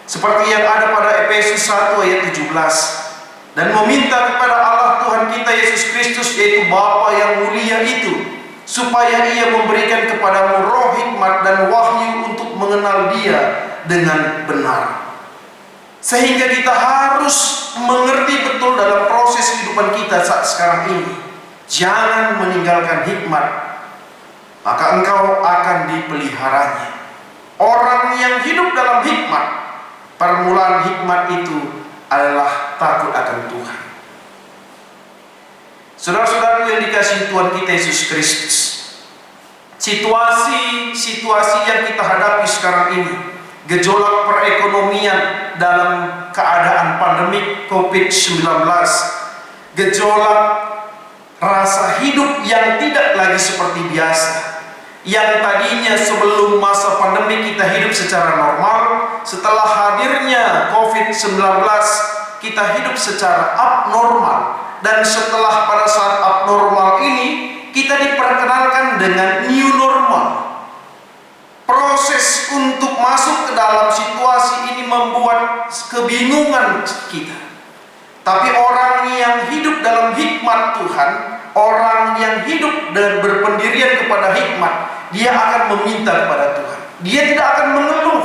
seperti yang ada pada Efesus 1 ayat 17, dan meminta kepada Allah Tuhan kita Yesus Kristus, yaitu Bapa yang mulia itu, supaya Ia memberikan kepadamu roh hikmat dan wahyu untuk mengenal Dia dengan benar. Sehingga kita harus mengerti betul dalam proses kehidupan kita saat sekarang ini, jangan meninggalkan hikmat, maka engkau akan dipeliharanya. Orang yang hidup dalam hikmat, permulaan hikmat itu adalah takut akan Tuhan. Saudara-saudara yang dikasihi Tuhan kita Yesus Kristus, situasi yang kita hadapi sekarang ini, gejolak perekonomian dalam keadaan pandemi COVID-19, gejolak rasa hidup yang tidak lagi seperti biasa, yang tadinya sebelum masa pandemi kita hidup secara normal, setelah hadirnya COVID-19 kita hidup secara abnormal, dan setelah pada saat abnormal ini kita diperkenalkan dengan new normal. Proses untuk masuk ke dalam situasi ini membuat kebingungan kita. Tapi orang yang hidup dalam hikmat Tuhan, orang yang hidup dan berpendirian kepada hikmat, dia akan meminta kepada Tuhan. Dia tidak akan mengeluh,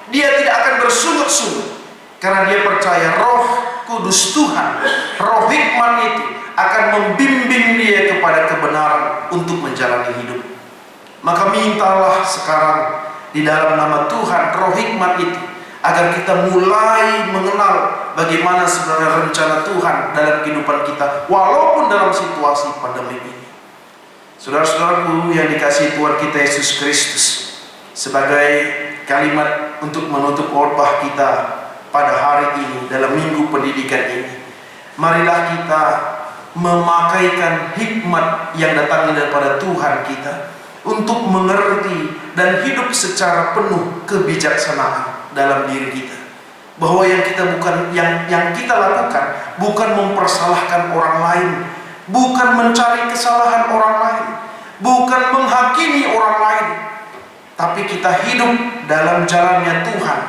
dia tidak akan bersungut-sungut, karena dia percaya Roh Kudus Tuhan, roh hikmat itu akan membimbing dia kepada kebenaran untuk menjalani hidup. Maka mintalah sekarang di dalam nama Tuhan roh hikmat itu, agar kita mulai mengenal bagaimana sebenarnya rencana Tuhan dalam kehidupan kita, walaupun dalam situasi pandemi ini. Saudara-saudaraku yang dikasihi Tuhan kita Yesus Kristus, sebagai kalimat untuk menutup khotbah kita pada hari ini dalam minggu pendidikan ini, marilah kita memakaikan hikmat yang datang daripada Tuhan kita untuk mengerti dan hidup secara penuh kebijaksanaan dalam diri kita. Bahwa yang kita lakukan bukan mempersalahkan orang lain, bukan mencari kesalahan orang lain, bukan menghakimi orang lain, tapi kita hidup dalam jalannya Tuhan,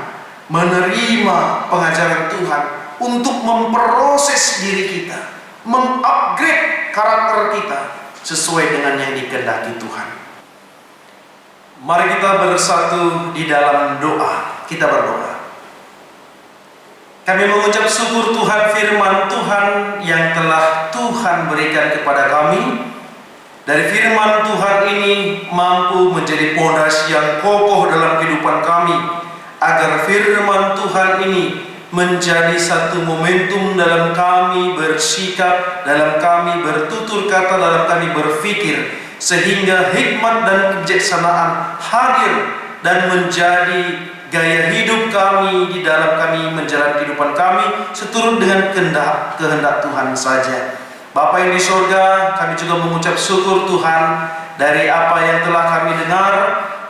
menerima pengajaran Tuhan untuk memproses diri kita, mengupgrade karakter kita sesuai dengan yang dikehendaki Tuhan. Mari kita bersatu di dalam doa. Kita berdoa. Kami mengucap syukur Tuhan, firman Tuhan yang telah Tuhan berikan kepada kami. Dari firman Tuhan ini mampu menjadi pondasi yang kokoh dalam kehidupan kami, agar firman Tuhan ini menjadi satu momentum dalam kami bersikap, dalam kami bertutur kata, dalam kami berpikir, sehingga hikmat dan kebijaksanaan hadir dan menjadi gaya hidup kami di dalam kami menjalani kehidupan kami seturut dengan kehendak Tuhan saja. Bapa yang di sorga, kami juga mengucap syukur Tuhan dari apa yang telah kami dengar.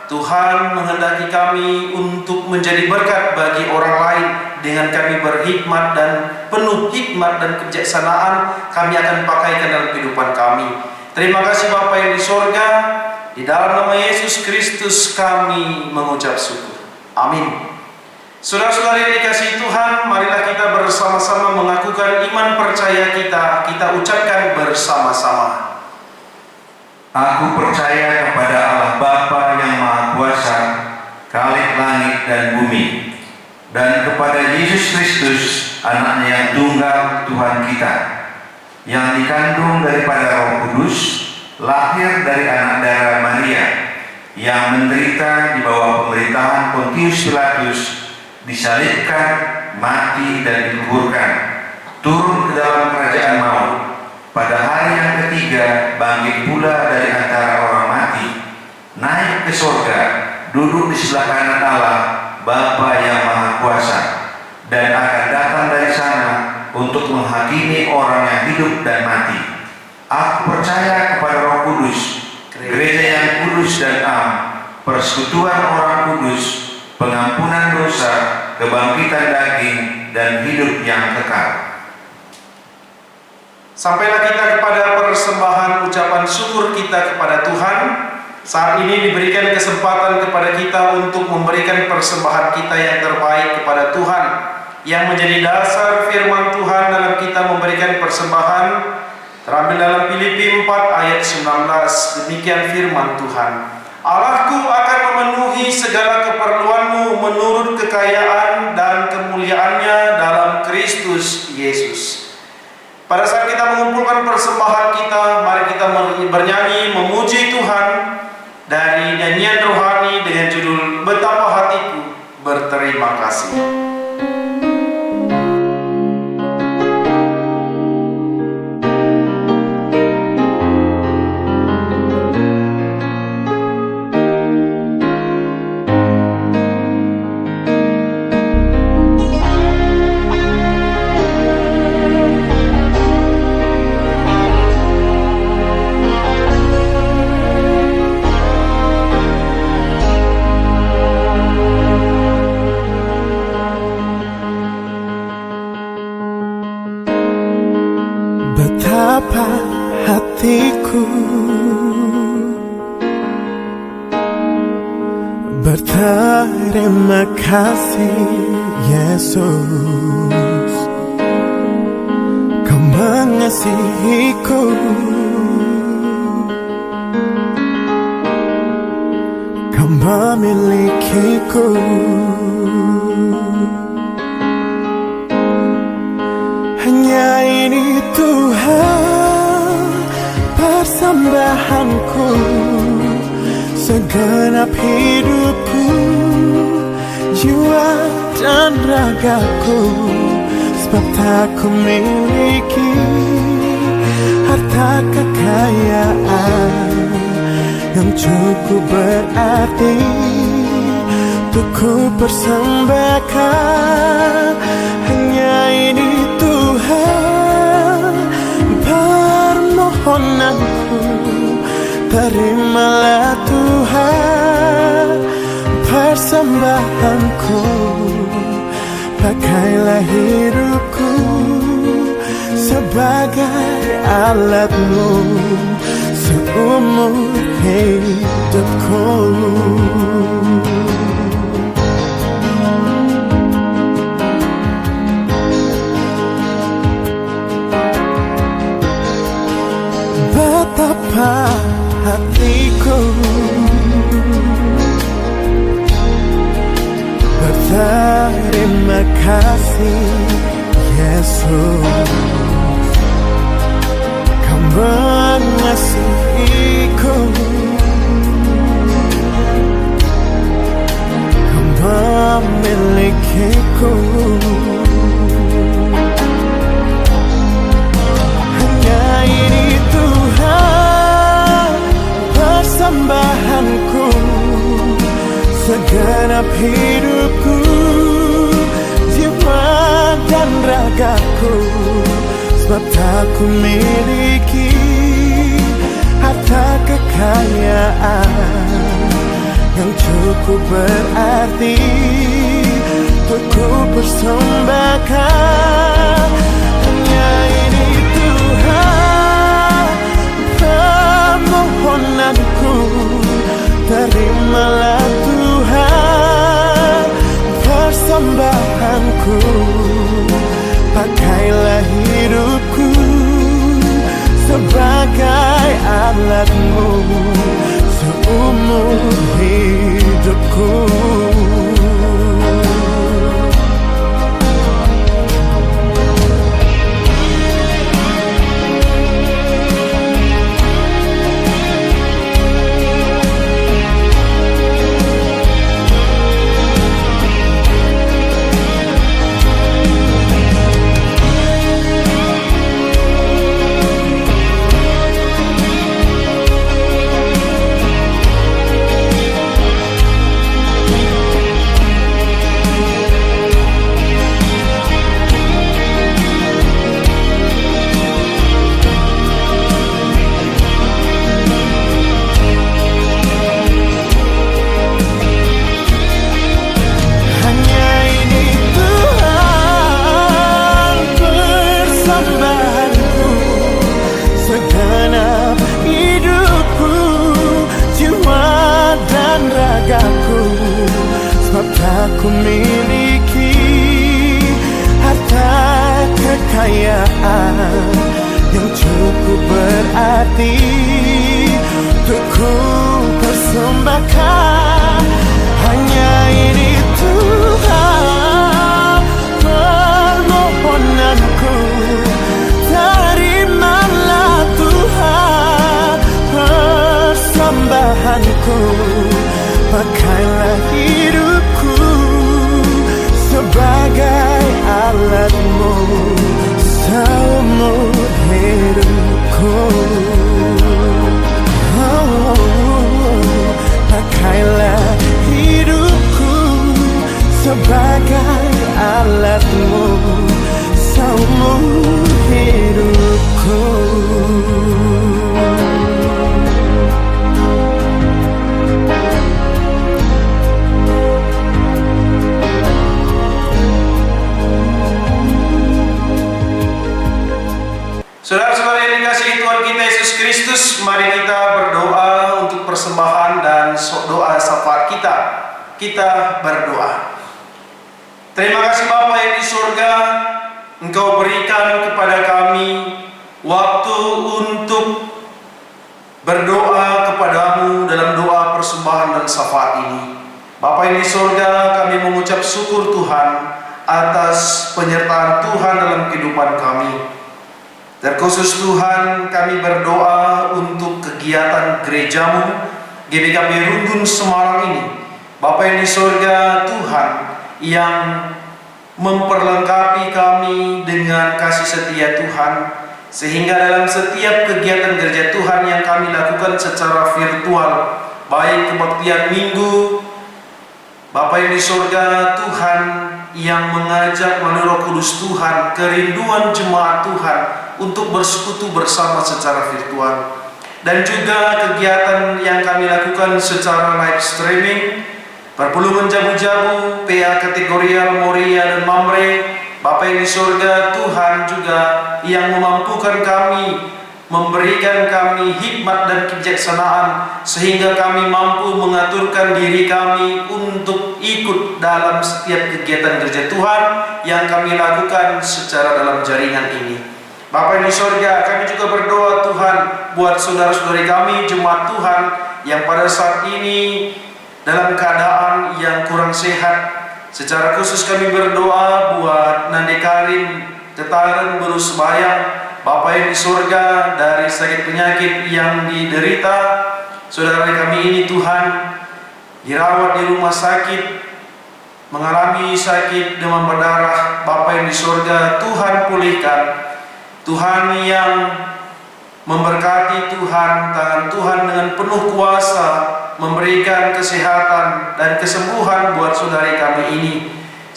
Tuhan menghendaki kami untuk menjadi berkat bagi orang lain dengan kami berhikmat dan penuh hikmat dan kebijaksanaan kami akan pakaikan dalam kehidupan kami. Terima kasih Bapa yang di sorga, di dalam nama Yesus Kristus kami mengucap syukur. Amin. Saudara-saudara yang dikasihi Tuhan, marilah kita bersama-sama mengakukan iman percaya kita ucapkan bersama-sama. Aku percaya kepada Allah Bapa yang Maha Kuasa, Khalik langit dan bumi, dan kepada Yesus Kristus, Anaknya yang tunggal Tuhan kita, yang dikandung daripada Roh Kudus, lahir dari anak darah Maria, yang menderita di bawah pemerintahan Pontius Pilatus, disalibkan, mati dan dikuburkan, turun ke dalam kerajaan maut, pada hari yang ketiga bangkit pula dari antara orang mati, naik ke surga, duduk di sebelah kanan Allah, Bapa yang Maha Kuasa, dan akan datang dari sana untuk menghakimi orang yang hidup dan mati. Aku percaya kepada Roh Kudus, gereja yang kudus dan am, persekutuan orang kudus, pengampunan dosa, kebangkitan daging, dan hidup yang kekal. Sampailah kita kepada persembahan ucapan syukur kita kepada Tuhan. Saat ini diberikan kesempatan kepada kita untuk memberikan persembahan kita yang terbaik kepada Tuhan, yang menjadi dasar firman Tuhan dalam kita memberikan persembahan, terambil dalam Filipi 4 ayat 19. Demikian firman Tuhan. Allahku akan memenuhi segala keperluanmu menurut kekayaan dan kemuliaannya dalam Kristus Yesus. Pada saat kita mengumpulkan persembahan kita, mari kita bernyanyi memuji Tuhan dari nyanyian rohani dengan judul Betapa Hatiku Berterima Kasih. Betapa hatiku berterima kasih, Yesus. Kau mengasihiku, Kau memilikiku. Hanya ini Tuhan persembahanku, segenap hidupku, jiwa dan ragaku. Sebab tak ku miliki harta kekayaan yang cukup berarti untuk ku persembahkan. Hanya ini Tuhan permohonanku, terimalah Tuhan persembahanku. Pakailah hidupku sebagai alatmu seumur hidupku. Betapa hatiku berterima kasih, Yesus. Kau mengasihiku, Kau memilikiku. Hanya ini Tuhan persembahanku, segenap hidupku, jiwa dan ragaku. Sebab tak ku miliki harta kekayaan yang cukup berarti untuk ku persembahkan. Hanya ini Tuhan permohonanku, terimalah Tuhan persembahanku. Pakailah hidupku sebagai alatmu seumur hidupku. persembahanku, segenap hidupku, jiwa dan ragaku. Sebab tak ku miliki harta kekayaan yang cukup berarti untuk ku persembahkan. Hanya ini Tuhan permohonanku, terimalah Tuhan persembahanku. Pakailah hidupku sebagai alatmu seumur hidupku. Pakailah hidupku sebagai alatmu seumur hidupku. Saudara-saudara yang dikasihi Tuhan kita Yesus Kristus, mari kita berdoa untuk persembahan dan doa syafaat kita. Kita berdoa. Terima kasih Bapa yang di surga, Engkau berikan kepada kami waktu untuk berdoa kepadamu dalam doa persembahan dan syafaat ini. Bapa yang di surga, kami mengucap syukur Tuhan atas penyertaan Tuhan dalam kehidupan kami. Terkhusus Tuhan, kami berdoa untuk kegiatan gerejamu GBKP Rundun Semarang ini. Bapa yang di surga, Tuhan yang memperlengkapi kami dengan kasih setia Tuhan, sehingga dalam setiap kegiatan gereja Tuhan yang kami lakukan secara virtual, baik kebaktian minggu, Bapa yang di surga, Tuhan yang mengajak melalui Roh Kudus Tuhan kerinduan jemaat Tuhan untuk bersekutu bersama secara virtual, dan juga kegiatan yang kami lakukan secara live streaming, perpuluhan jabu-jabu, PA kategorial, Moria dan Mamre. Bapa yang di surga, Tuhan juga yang memampukan kami, memberikan kami hikmat dan kebijaksanaan sehingga kami mampu mengaturkan diri kami untuk ikut dalam setiap kegiatan gereja Tuhan yang kami lakukan secara dalam jaringan ini. Bapa yang di surga, kami juga berdoa Tuhan buat saudara-saudari kami, jemaat Tuhan yang pada saat ini dalam keadaan yang kurang sehat. Secara khusus kami berdoa buat Nande Karim, Tetaren, Baru Sebayang, Bapa yang di surga, dari sakit penyakit yang diderita saudara kami ini Tuhan, dirawat di rumah sakit, mengalami sakit demam berdarah. Bapa yang di surga, Tuhan pulihkan. Tuhan yang memberkati, Tuhan, tangan Tuhan dengan penuh kuasa memberikan kesehatan dan kesembuhan buat saudari kami ini,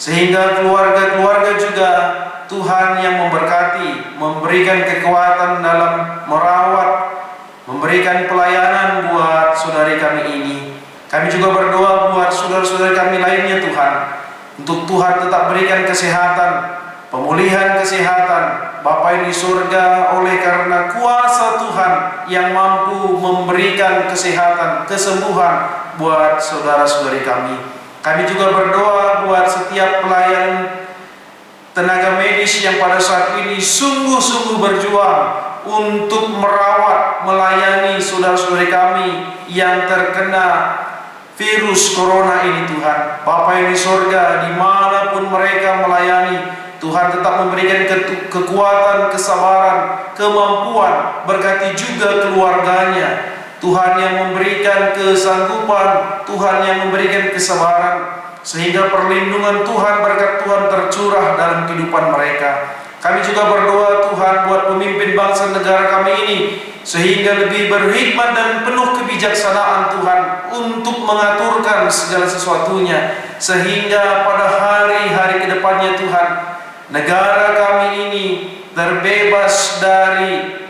sehingga keluarga-keluarga juga Tuhan yang memberkati, memberikan kekuatan dalam merawat, memberikan pelayanan buat saudari kami ini. Kami juga berdoa buat saudara-saudari kami lainnya Tuhan, untuk Tuhan tetap berikan kesehatan, pemulihan kesehatan. Bapa yang di surga, oleh karena kuasa Tuhan yang mampu memberikan kesehatan, kesembuhan buat saudara-saudari kami. Kami juga berdoa buat setiap pelayan tenaga medis yang pada saat ini sungguh-sungguh berjuang untuk merawat, melayani saudara-saudari kami yang terkena virus corona ini Tuhan. Bapa yang di surga, dimanapun mereka melayani, Tuhan tetap memberikan kekuatan, kesabaran, kemampuan, berkati juga keluarganya. Tuhan yang memberikan kesanggupan, Tuhan yang memberikan kesabaran, sehingga perlindungan Tuhan, berkat Tuhan tercurah dalam kehidupan mereka. Kami juga berdoa Tuhan buat pemimpin bangsa negara kami ini, sehingga lebih berhikmat dan penuh kebijaksanaan Tuhan untuk mengaturkan segala sesuatunya, sehingga pada hari-hari kedepannya Tuhan, negara kami ini terbebas dari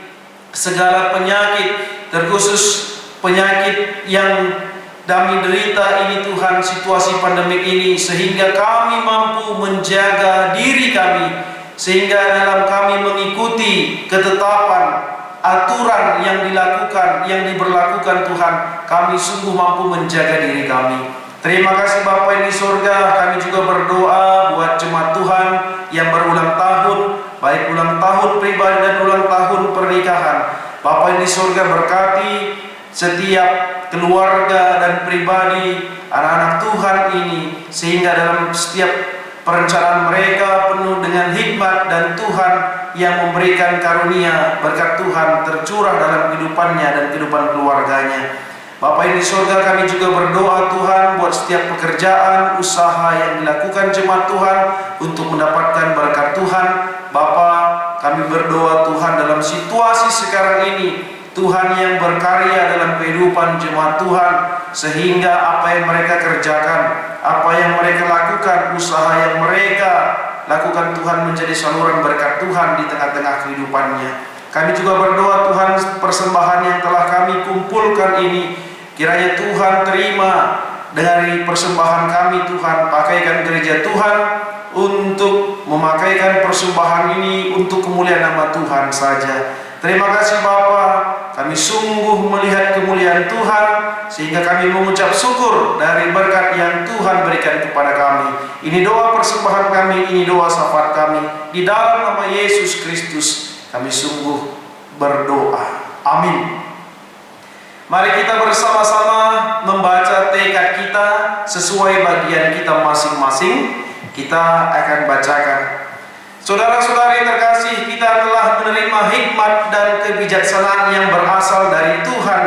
segala penyakit, terkhusus penyakit yang kami derita ini Tuhan, situasi pandemik ini, sehingga kami mampu menjaga diri kami sehingga dalam kami mengikuti ketetapan, aturan yang diberlakukan Tuhan, kami sungguh mampu menjaga diri kami. Terima kasih Bapa yang di surga. Kami juga berdoa buat jemaat Tuhan yang berulang tahun, baik ulang tahun pribadi dan ulang tahun pernikahan. Bapa yang di surga, berkati setiap keluarga dan pribadi anak-anak Tuhan ini, sehingga dalam setiap perencanaan mereka penuh dengan hikmat, dan Tuhan yang memberikan karunia berkat Tuhan tercurah dalam kehidupannya dan kehidupan keluarganya. Bapa yang di surga, kami juga berdoa Tuhan buat setiap pekerjaan, usaha yang dilakukan jemaat Tuhan untuk mendapatkan berkat Tuhan. Bapa, kami berdoa Tuhan dalam situasi sekarang ini, Tuhan yang berkarya dalam kehidupan jemaat Tuhan, sehingga apa yang mereka kerjakan, apa yang mereka lakukan, usaha yang mereka lakukan, Tuhan menjadi saluran berkat Tuhan di tengah-tengah kehidupannya. Kami juga berdoa Tuhan, persembahan yang telah kami kumpulkan ini, kiranya Tuhan terima dari persembahan kami. Tuhan, pakaikan gereja Tuhan untuk memakaikan persembahan ini untuk kemuliaan nama Tuhan saja. Terima kasih Bapa, kami sungguh melihat kemuliaan Tuhan, sehingga kami mengucap syukur dari berkat yang Tuhan berikan kepada kami. Ini doa persembahan kami, ini doa syafaat kami, di dalam nama Yesus Kristus kami sungguh berdoa. Amin. Mari kita bersama-sama membaca tekad kita sesuai bagian kita masing-masing. Kita akan bacakan. Saudara-saudari terkasih, kita telah menerima hikmat dan kebijaksanaan yang berasal dari Tuhan.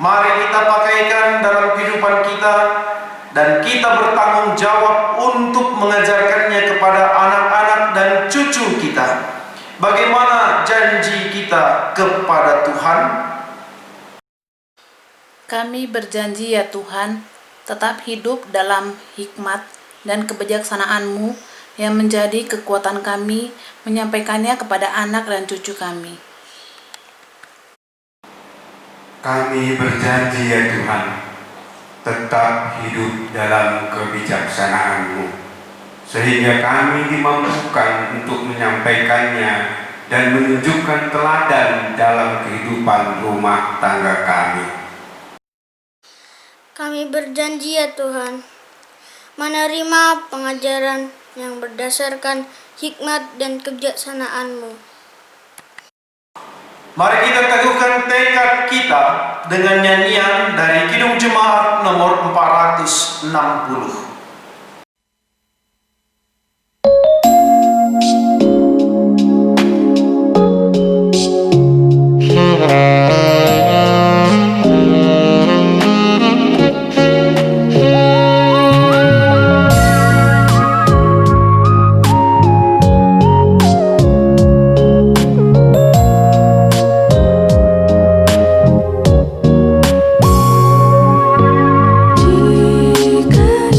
Mari kita pakaikan dalam kehidupan kita, dan kita bertanggung jawab untuk mengajarkannya kepada anak-anak dan cucu kita. Bagaimana janji kita kepada Tuhan? Kami berjanji ya Tuhan, tetap hidup dalam hikmat dan kebijaksanaan-Mu yang menjadi kekuatan kami menyampaikannya kepada anak dan cucu kami. Kami berjanji ya Tuhan, tetap hidup dalam kebijaksanaan-Mu, sehingga kami dimampukan untuk menyampaikannya dan menunjukkan teladan dalam kehidupan rumah tangga kami. Kami berjanji ya Tuhan, menerima pengajaran yang berdasarkan hikmat dan kebijaksanaan-Mu. Mari kita teguhkan tekad kita dengan nyanyian dari Kidung Jemaat nomor 460. Jika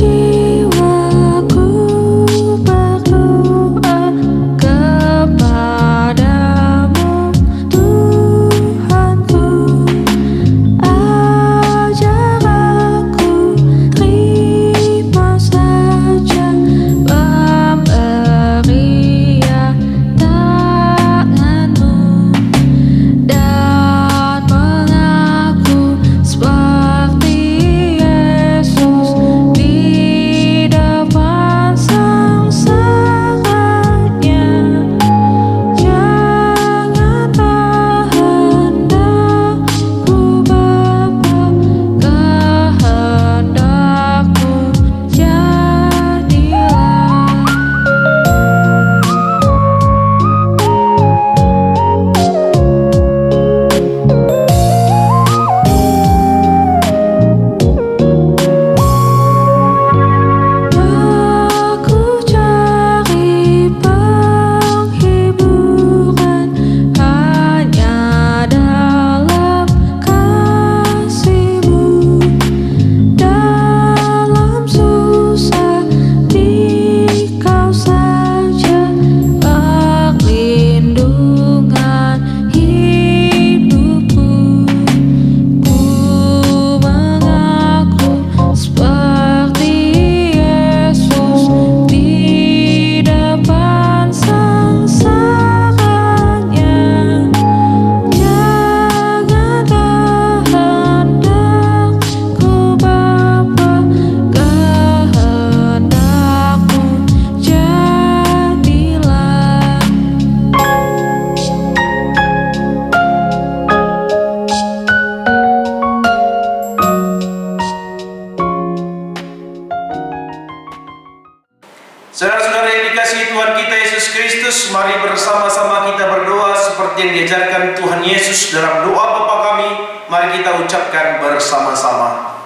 bersama-sama kita berdoa seperti yang diajarkan Tuhan Yesus dalam doa Bapa kami. Mari kita ucapkan bersama-sama.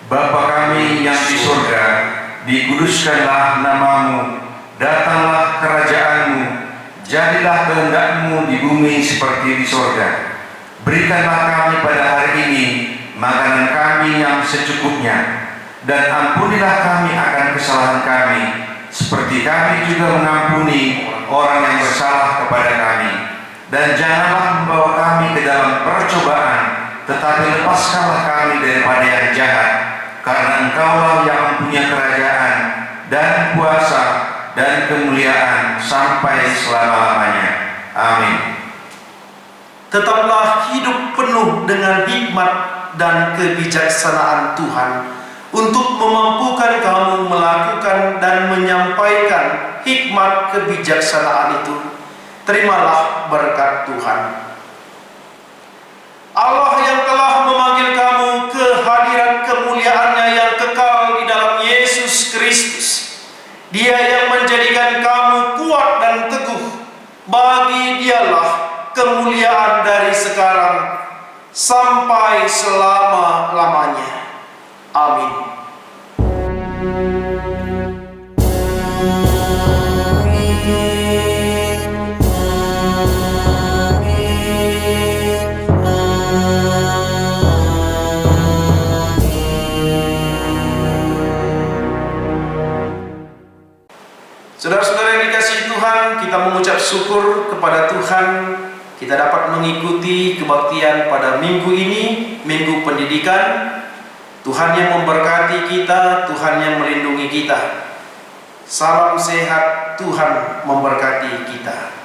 Bapa kami yang di surga, dikuduskanlah namamu, datanglah kerajaanmu, jadilah kehendak-Mu di bumi seperti di surga. Berikanlah kami pada hari ini makanan kami yang secukupnya, dan ampunilah kami akan kesalahan kami, seperti kami juga mengampuni orang yang bersalah kepada kami. Dan janganlah membawa kami ke dalam percobaan, tetapi lepaskanlah kami daripada yang jahat, karena Engkaulah yang mempunyai kerajaan dan kuasa dan kemuliaan sampai selama-lamanya. Amin. Tetaplah hidup penuh dengan hikmat dan kebijaksanaan Tuhan untuk memampukan kamu melakukan dan menyampaikan hikmat kebijaksanaan itu. Terimalah berkat Tuhan. Allah yang telah memanggil kamu ke hadirat kemuliaan-Nya yang kekal di dalam Yesus Kristus, Dia yang menjadikan kamu kuat dan teguh, bagi Dialah kemuliaan dari sekarang sampai selama-lamanya. Amin. Saudara-saudara yang dikasihi Tuhan, kita mengucap syukur kepada Tuhan kita dapat mengikuti kebaktian pada minggu ini, Minggu Pendidikan. Tuhan yang memberkati kita, Tuhan yang melindungi kita. Salam sehat, Tuhan memberkati kita.